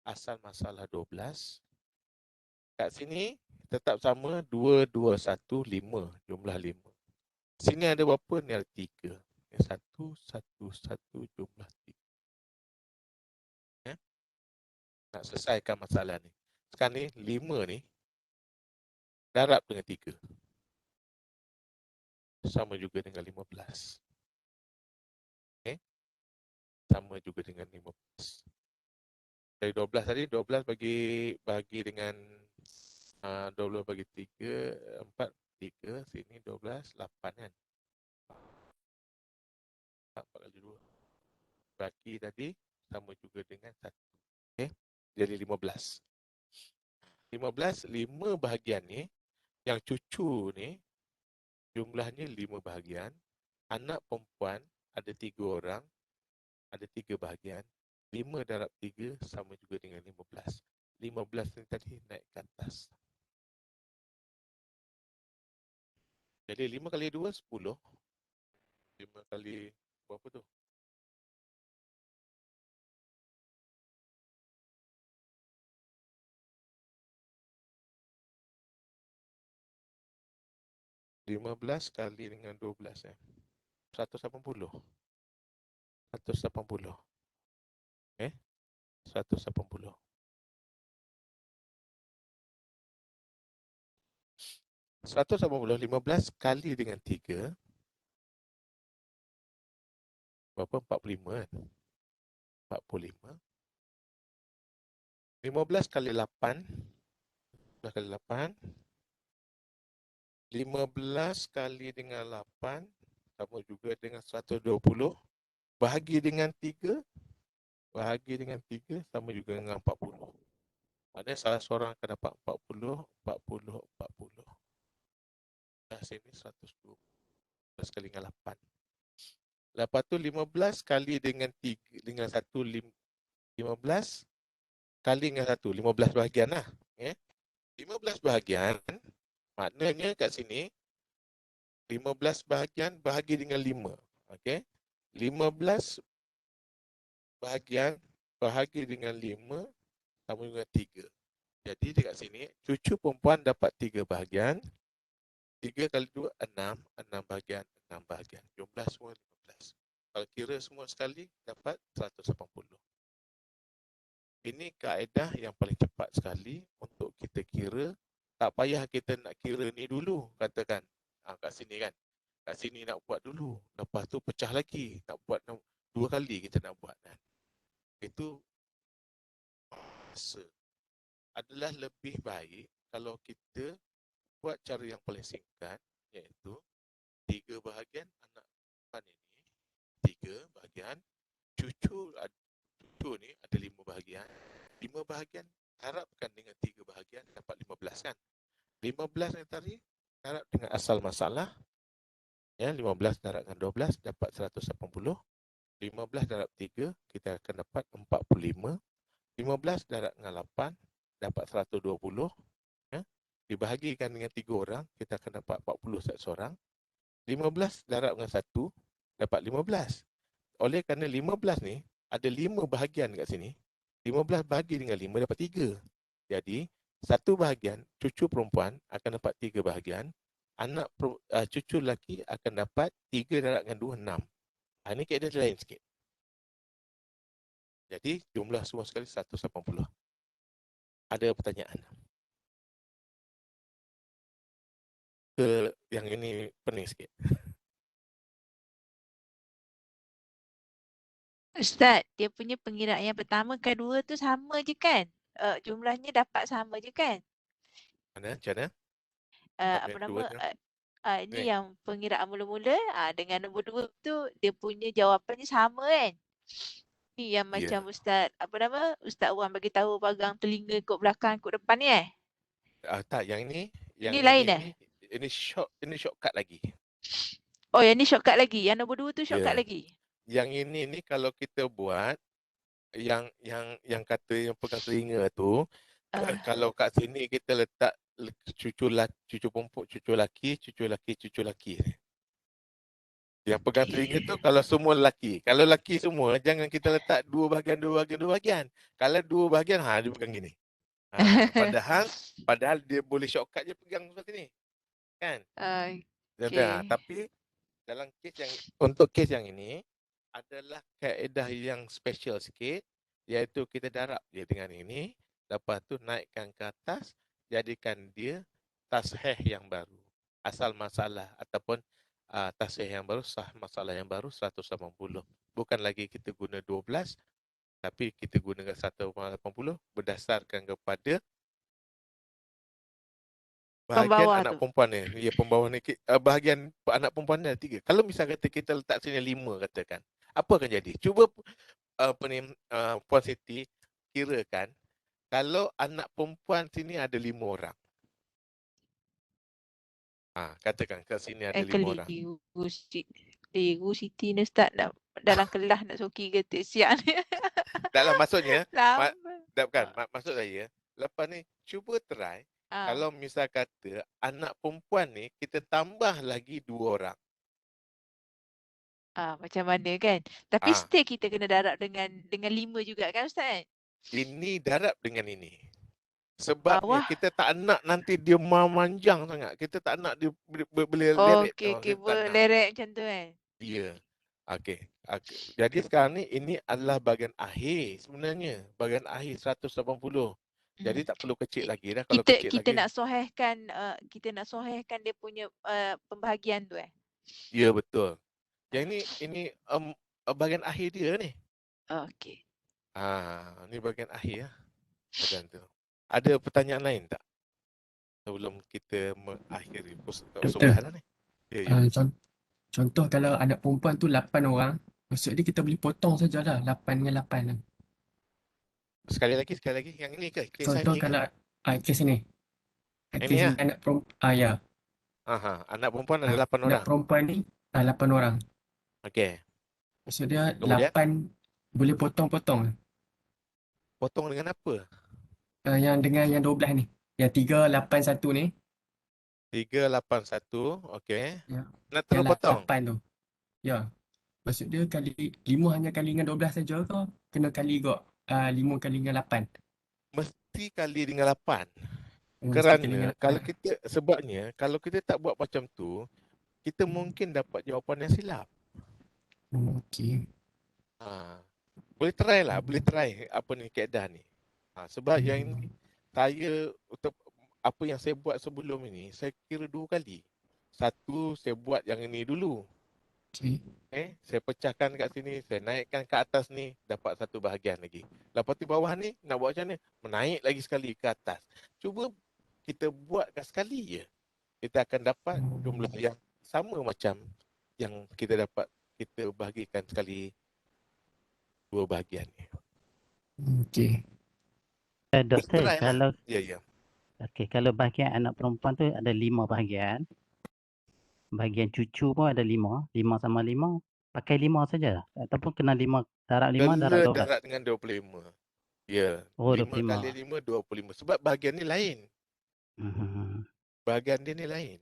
Asal masalah 12. Kat sini tetap sama 2, 2, 1, 5. Jumlah 5. Sini ada berapa? Ni ada 3. 1, 1, 1, jumlah 3. Ya? Nak selesaikan masalah ni. Sekarang ni 5 ni darab dengan 3. Sama juga dengan 15. Okay? Sama juga dengan 15. Dari 12 tadi, 12 bagi dengan 12 bagi 3, 4, 3. Sini 12, 8 kan? 4 kali 2. Bagi tadi sama juga dengan 1. Okay? Jadi 15. 15, 5 bahagian ni, yang cucu ni, jumlahnya 5 bahagian. Anak perempuan ada 3 orang, ada 3 bahagian. 5 darab 3 sama juga dengan 15. 15 ni tadi naik ke atas. Jadi 5 kali 2, 10. 5 kali berapa tu? Belas kali dengan 12 180. 180. 180. 180, 15 kali dengan 3. Berapa? 45 kan? 45. 15 kali 8. 15 kali 8. 15 kali dengan 8 sama juga dengan 120. Bahagi dengan 3. Bahagi dengan 3 sama juga dengan 40. Maknanya salah seorang akan dapat 40, 40, 40. Dah sini 120. 15 kali dengan 8. Lepas tu 15 kali dengan 3, dengan 1, 15 kali dengan 1, 15 bahagian lah. 15 bahagian, maknanya kat sini 15 bahagian bahagi dengan 5. Okey. 15 bahagian bahagi dengan 5 sama dengan 3. Jadi dekat sini cucu perempuan dapat 3 bahagian. 3 kali 2 6, 6 bahagian, 6 bahagian. Jumlah semua 15. Kalau kira semua sekali dapat 180. Ini kaedah yang paling cepat sekali untuk kita kira. Tak payah kita nak kira ni dulu, katakan. Kat sini kan. Kat sini nak buat dulu. Lepas tu pecah lagi. Nak buat 2 kali kita nak buat kan. Itu masa. Adalah lebih baik kalau kita buat cara yang paling singkat, iaitu 3 bahagian anak perempuan ini. 3 bahagian. Cucu ni ada 5 bahagian. 5 bahagian harapkan dengan 3 bahagian dapat 15 kan. 15 yang tadi harap dengan asal masalah. 15 darab dengan 12 dapat 180. 15 darab 3 kita akan dapat 45. 15 darab dengan 8 dapat 120. Dibahagikan dengan 3 orang kita akan dapat 40 satu seorang. 15 darab dengan 1 dapat 15. Oleh kerana 15 ni ada 5 bahagian kat sini. 15 bahagi dengan 5 dapat 3. Jadi, satu bahagian cucu perempuan akan dapat 3 bahagian. Anak cucu lelaki akan dapat 3 darab dengan 2, 6. Ini kaedah lain sikit. Jadi, jumlah semua sekali 180. Ada pertanyaan? Yang ini pening sikit. Ustaz, dia punya pengiraan yang pertama, kedua tu sama je kan? Jumlahnya dapat sama je kan? Macam mana? Apa Yang nama? kedua tu. Ini Ni. yang pengiraan mula-mula dengan nombor 2 tu dia punya jawapannya sama kan? Ni yang Ya. macam Ustaz, apa nama? Ustaz Wan bagi tahu pagang telinga kot belakang kot depan ni Tak, yang ini Ini lain ini shortcut lagi. Oh, yang ni shortcut lagi. Yang nombor 2 tu shortcut Ya. lagi. Yang ini kalau kita buat yang kata yang pegang telinga tu, kalau kat sini kita letak cucu laki. Yang pegang telinga tu kalau semua lelaki. Kalau lelaki semua, jangan kita letak dua bahagian. Kalau dua bahagian, dia pegang gini. Padahal dia boleh shortcut je pegang seperti ni. Kan? Okay. Tapi dalam untuk kes yang ini adalah kaedah yang special sikit, iaitu kita darab dia dengan ini, lepas tu naikkan ke atas, jadikan dia tasheh yang baru. Asal masalah ataupun tasheh yang baru, sah masalah yang baru 180. Bukan lagi kita guna 12, tapi kita gunakan 180 berdasarkan kepada bahagian anak perempuan ni. Ya, pembawah ni bahagian anak perempuan ni ada 3. Kalau misal kata kita letak sini 5 katakan, apa akan jadi? Cuba Puan Siti kirakan kalau anak perempuan sini ada 5 orang. Katakan kat sini ada 5 orang. Keliru Siti ni Ustaz dalam kelas nak soki kata siap ni. Taklah maksudnya, maksud saya, lepas ni cuba try kalau misal kata anak perempuan ni kita tambah lagi 2 orang. Macam mana kan? Tapi still kita kena darab dengan 5 juga kan Ustaz? Ini darab dengan ini. Sebabnya kita tak nak nanti dia memanjang sangat. Kita tak nak dia boleh leret. Okey, leret macam tu kan? Ya. Okey. Jadi sekarang ni ini adalah bahagian akhir sebenarnya. Bahagian akhir 180. Jadi tak perlu kecil lagi dah. Kalau kecil kita lagi. Kita nak sohehkan dia punya pembahagian tu Ya, betul. Yang ini bahagian akhir dia ni. Okey. Ni bahagian akhir bahagian tu. Ada pertanyaan lain tak? Sebelum kita mengakhiri persoalan ni. Ya. Contoh kalau anak perempuan tu 8 orang, maksud dia kita boleh potong sajalah 8 dengan 8 tu. Sekali lagi. Yang ini ke? Kes Contoh ini kalau kes ni. Ini Kes ni anak perempuan, ya. Anak perempuan ada 8 orang. Anak perempuan ni 8 orang. Okey. Maksud dia Kemudian? 8 boleh potong-potong. Potong dengan apa? Yang dengan yang 12 ni. Yang 381 ni. 381, okey. Ya. Nak terus potong? 8 tu. Ya. Maksud dia 5 hanya kali dengan 12 saja ke? Kena kali juga 5 kali dengan 8? Mesti kali dengan 8. Mesti kali dengan 8. Sebabnya kalau kita tak buat macam tu, kita mungkin dapat jawapan yang silap. Okey. Boleh try apa ni kaedah ni. Sebab yang ini saya apa yang saya buat sebelum ini, saya kira 2 kali. Satu saya buat yang ini dulu. Saya pecahkan kat sini, saya naikkan ke atas ni, dapat satu bahagian lagi. Lepas tu bawah ni, nak buat macam mana? Menaik lagi sekali ke atas. Cuba kita buatkan sekali je. Kita akan dapat jumlah yang sama macam yang kita dapat, kita bahagikan sekali 2 bahagian ni. Okey. Doktor, kalau Ya. Okey, kalau bahagian anak perempuan tu ada 5 bahagian. Bahagian cucu pun ada 5 sama 5. Pakai 5 saja ataupun kena 5 darab 5 darab 12. Darab dengan 25. Ya. 5 kali 5 25. Sebab bahagian ni lain. Bahagian dia ni lain.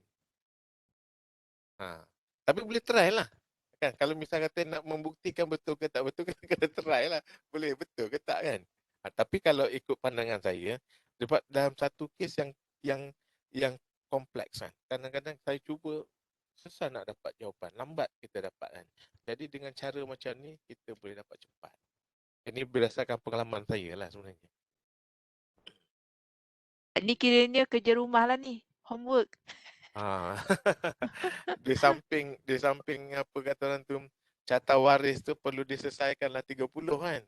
Tapi boleh try lah. Kan kalau misal kata nak membuktikan betul ke tak betul, kena try lah. Boleh betul ke tak kan? Tapi kalau ikut pandangan saya, dalam satu kes yang kompleks kan. Kadang-kadang saya cuba susah nak dapat jawapan, lambat kita dapat kan. Jadi dengan cara macam ni kita boleh dapat cepat. Ini berdasarkan pengalaman saya lah sebenarnya. Ni kiranya kerja rumah lah ni, homework. Di samping apa kata orang tu, carta waris tu perlu diselesaikanlah 30 kan.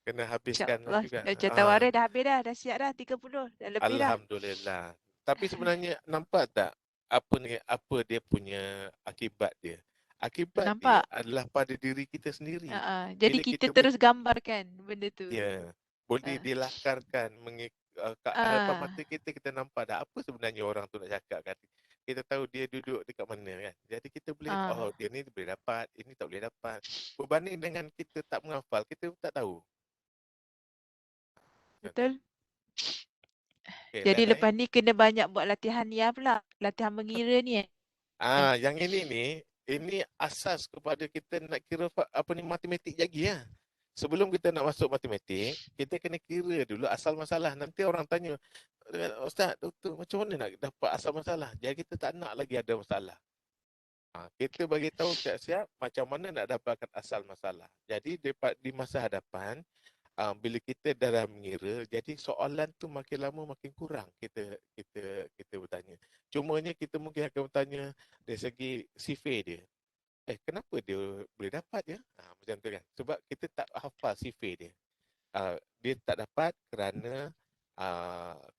Kena habiskan InsyaAllah. juga. Jatah waris dah habis dah. Dah siap dah 30. Dah lebih dah. Alhamdulillah. Tapi sebenarnya nampak tak apa dia punya akibat dia? Akibat dia Nampak? adalah pada diri kita sendiri. Jadi Bila kita kita terus gambarkan benda tu. Ya, boleh dilakarkan kat hadapan mata kita nampak dah apa sebenarnya orang tu nak cakap kan. Kita tahu dia duduk dekat mana kan. Jadi kita boleh oh dia ni boleh dapat, ini tak boleh dapat. Berbanding dengan kita tak menghafal, kita tak tahu. Betul. Okay, Jadi lepas ni kena banyak buat latihan ya pula. Latihan mengira ni. Yang ini asas kepada kita nak kira matematik lagi ya. Sebelum kita nak masuk matematik, kita kena kira dulu asal masalah. Nanti orang tanya, Ustaz, doktor, macam mana nak dapat asal masalah? Jadi kita tak nak lagi ada masalah. Kita bagi tahu siap-siap macam mana nak dapatkan asal masalah. Jadi di masa hadapan, bila kita dah mengira, jadi soalan tu makin lama makin kurang kita bertanya. Cumanya kita mungkin akan bertanya dari segi sifir dia. Kenapa dia boleh dapat ya? Macam tu kan. Sebab kita tak hafal sifir dia. Dia tak dapat kerana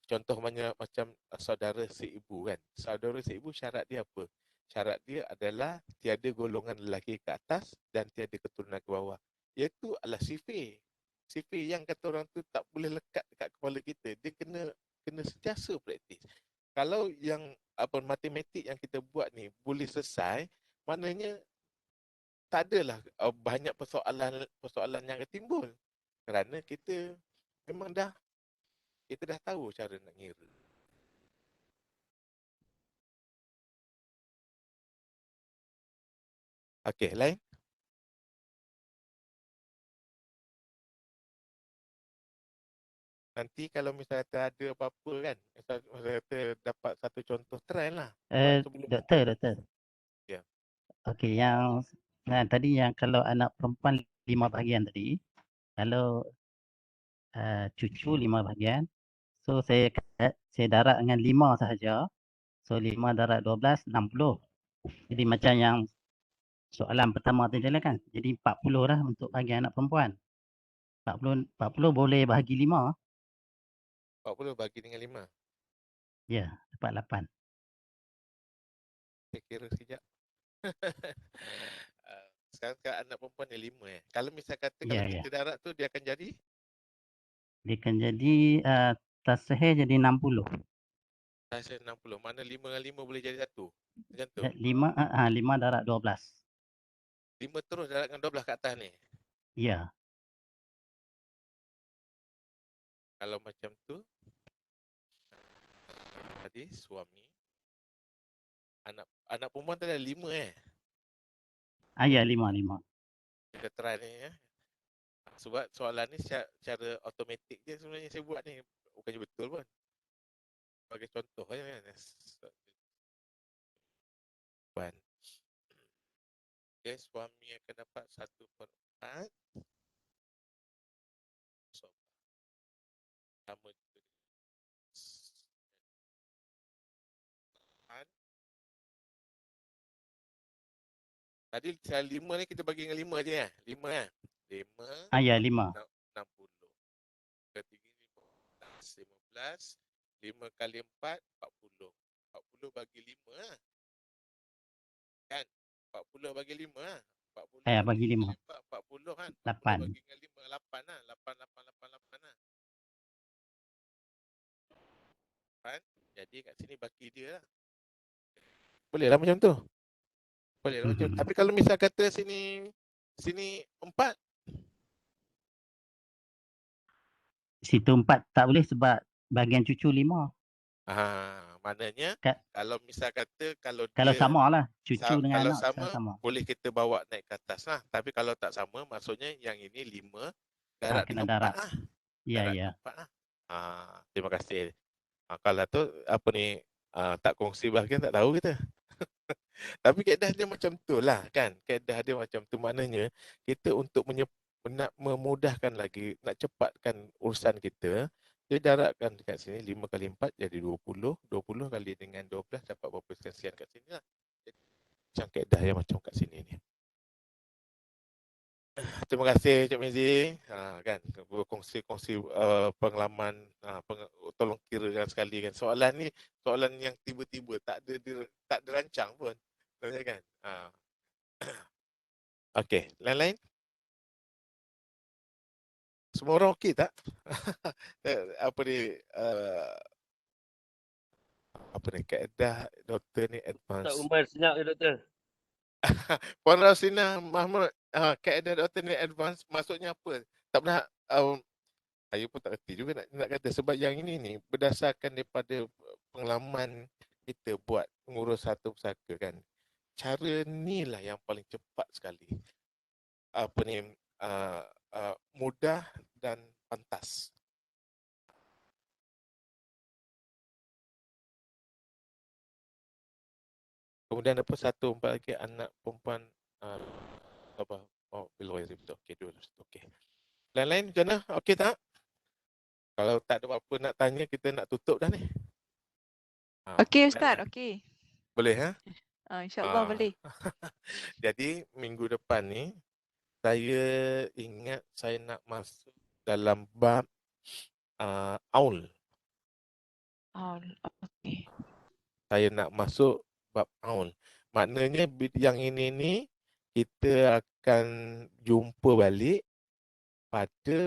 contoh macam saudara seibu kan. Saudara seibu syarat dia apa? Syarat dia adalah tiada golongan lelaki ke atas dan tiada keturunan ke bawah. Iaitu adalah sifir. Sifir yang kata orang tu tak boleh lekat dekat kepala kita. Dia kena sentiasa praktis. Kalau yang matematik yang kita buat ni boleh selesai, maknanya tak adalah banyak persoalan yang akan timbul. Kerana kita memang dah tahu cara nak ngira. Okey, lain? Nanti kalau misalnya ada apa-apa kan, misalnya dapat satu contoh, try lah. Doktor. Ya. Okey, yang tadi yang kalau anak perempuan 5 bahagian tadi, kalau cucu 5 bahagian, so saya darat dengan 5 sahaja. So 5 darat 12, 60. Jadi macam yang soalan pertama tadi lah kan. Jadi 40 dah untuk bagi anak perempuan. 40 boleh bahagi 5. 40 bagi dengan 5. Ya, dapat 8. Saya kira sekejap. Sekarang anak perempuan ni 5 Kalau misal kata kalau kita darat tu dia akan jadi? Dia akan jadi tasahih jadi 60. Tasahih 60. Mana 5 dengan 5 boleh jadi 1? Macam tu? 5 darat 12. 5 terus darat dengan 12 kat atas ni? Ya. Kalau macam tu, tadi suami, anak perempuan tu ada 5 Ya, 5. Kita try ni ya. Sebab soalan ni secara automatik je sebenarnya saya buat ni. Bukannya betul pun. Sebagai contoh je kan. Okay, suami akan dapat 1/4. Sama juga. Tadi 5 ni kita bagi dengan 5 je ya. 5 kan? 5. Ya, 5. 60. Ketiga 15. 5 kali 4, 40. 40 bagi 5 lah. Kan? 40 bagi 5 lah. 40 bagi 5. 40 kan? 8. Bagi dengan 5, 8 lah. 8 lah. Kan? Jadi kat sini baki dia lah. Boleh lah macam tu. Boleh lah macam tu. Tapi kalau misal kata sini 4. Situ 4 tak boleh sebab bahagian cucu 5. Maknanya kalau misal kata kalau sama lah cucu dengan kalau anak sama, boleh kita bawa naik ke atas lah. Tapi kalau tak sama, maksudnya yang ini 5 darat kena dengan 4 darat. lah. Ya. 4 lah. Terima kasih. Kalau tu tak kongsi bahagian tak tahu kita. Tapi kaedah dia macam tu lah kan. Kaedah dia macam tu, maknanya kita untuk nak memudahkan lagi, nak cepatkan urusan kita, dia daratkan dekat sini 5 kali 4 jadi 20. 20 kali dengan 12 dapat berapa sekian kat sini lah. macam kaedah yang macam kat sini ni. Terima kasih Cik Mizi, kan berkongsi-kongsi pengalaman, tolong kirakan sekali kan. Soalan ni soalan yang tiba-tiba, tak ada rancang pun. Betul kan? Okey, lain-lain? Semua orang okey tak? Apa ni apa ni kaedah doktor ni Ustaz advance. Umar senyap je doktor. Puan Rasina Mahmud, kaedah doktor ni advance maksudnya apa? Tak pernah saya pun tak kerti juga nak kata, sebab yang ini ni berdasarkan daripada pengalaman kita buat mengurus satu pusaka kan. Cara ni lah yang paling cepat sekali. Apa ni mudah dan pantas. Kemudian apa satu empat lagi anak perempuan apa? Oh, below betul. Okey, dua okey. Lain-lain macam mana? Okey tak? Kalau tak ada apa-apa nak tanya, kita nak tutup dah ni. Okey Ustaz, okey. Boleh ha? InsyaAllah boleh. Jadi minggu depan ni saya ingat saya nak masuk dalam bab aul. Okey. Saya nak masuk bab aul. Maknanya yang ini ni kita akan jumpa balik pada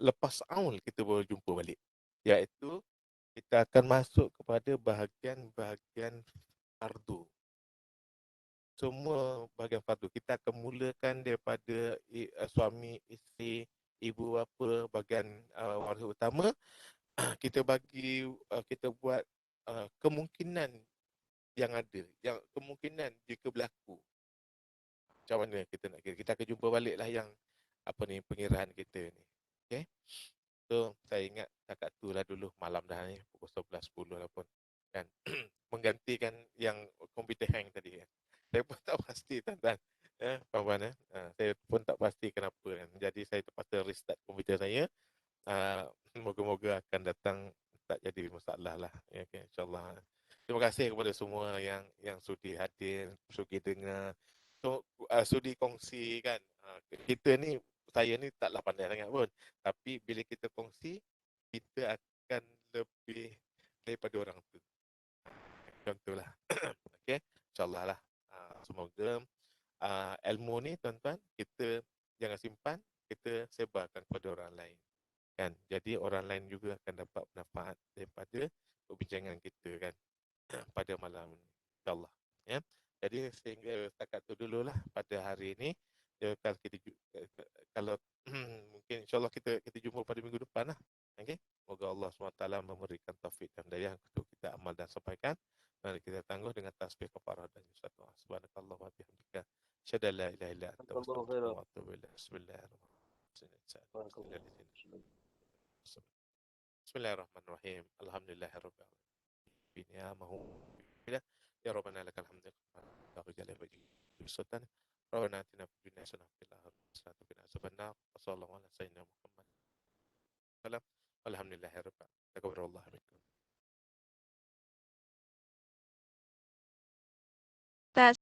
lepas aul kita baru jumpa balik. Iaitu kita akan masuk kepada bahagian-bahagian fardu. Semua bahagian fardu. Kita akan mulakan daripada suami, isteri, ibu bapa, bahagian waris utama. Kita buat kemungkinan yang ada, yang kemungkinan jika berlaku. Macam mana kita nak kira. Kita akan jumpa balik lah yang pengiraan kita ni. Okay. So saya ingat cakap tu lah dulu malam dah ni pukul 11.10 lah pun. Dan menggantikan yang komputer hang tadi kan. Saya pun tak pasti tuan-tuan. Puan-puan saya pun tak pasti kenapa kan. Jadi saya terpaksa restart komputer saya. Moga-moga akan datang tak jadi masalah lah. Ya, okay, InsyaAllah. Terima kasih kepada semua yang sudi hadir, sudi dengar, sudi kongsi kan. Kita ni, saya ni taklah pandai sangat pun. Tapi bila kita kongsi, kita akan lebih daripada orang tu. Contohlah. Okay. InsyaAllah lah. Semoga ilmu ni tuan-tuan, kita jangan simpan, kita sebarkan kepada orang lain. Kan? Jadi orang lain juga akan dapat manfaat daripada perbincangan kita kan pada malam ini. InsyaAllah. Ya. Jadi sehingga setakat tu dululah pada hari ini. Kalau mungkin insyaAllah kita jumpa pada minggu depan lah. Okay? Semoga Allah SWT memberikan taufik dan daya untuk kita amal dan sampaikan. Mari kita tangguh dengan tasbih kafarah dan syukur. Subhanakallah wa bihamdika. Asyhadu an la ilaha illa anta astaghfiruka wa atubu ilaik. Bismillahirrahmanirrahim. Alhamdulillahirabbil alamin. Ya mahu ya Rabbana lakal hamdu. Allahu jalla wa jalla. Sultan. Rabbana atina fid dunya hasanah wa fil akhirati hasanah wa qina adzabannar. Wassallallahu ala sayyidina Muhammad. Alhamdulillahirabbil alamin. Takabbarallahu minkum.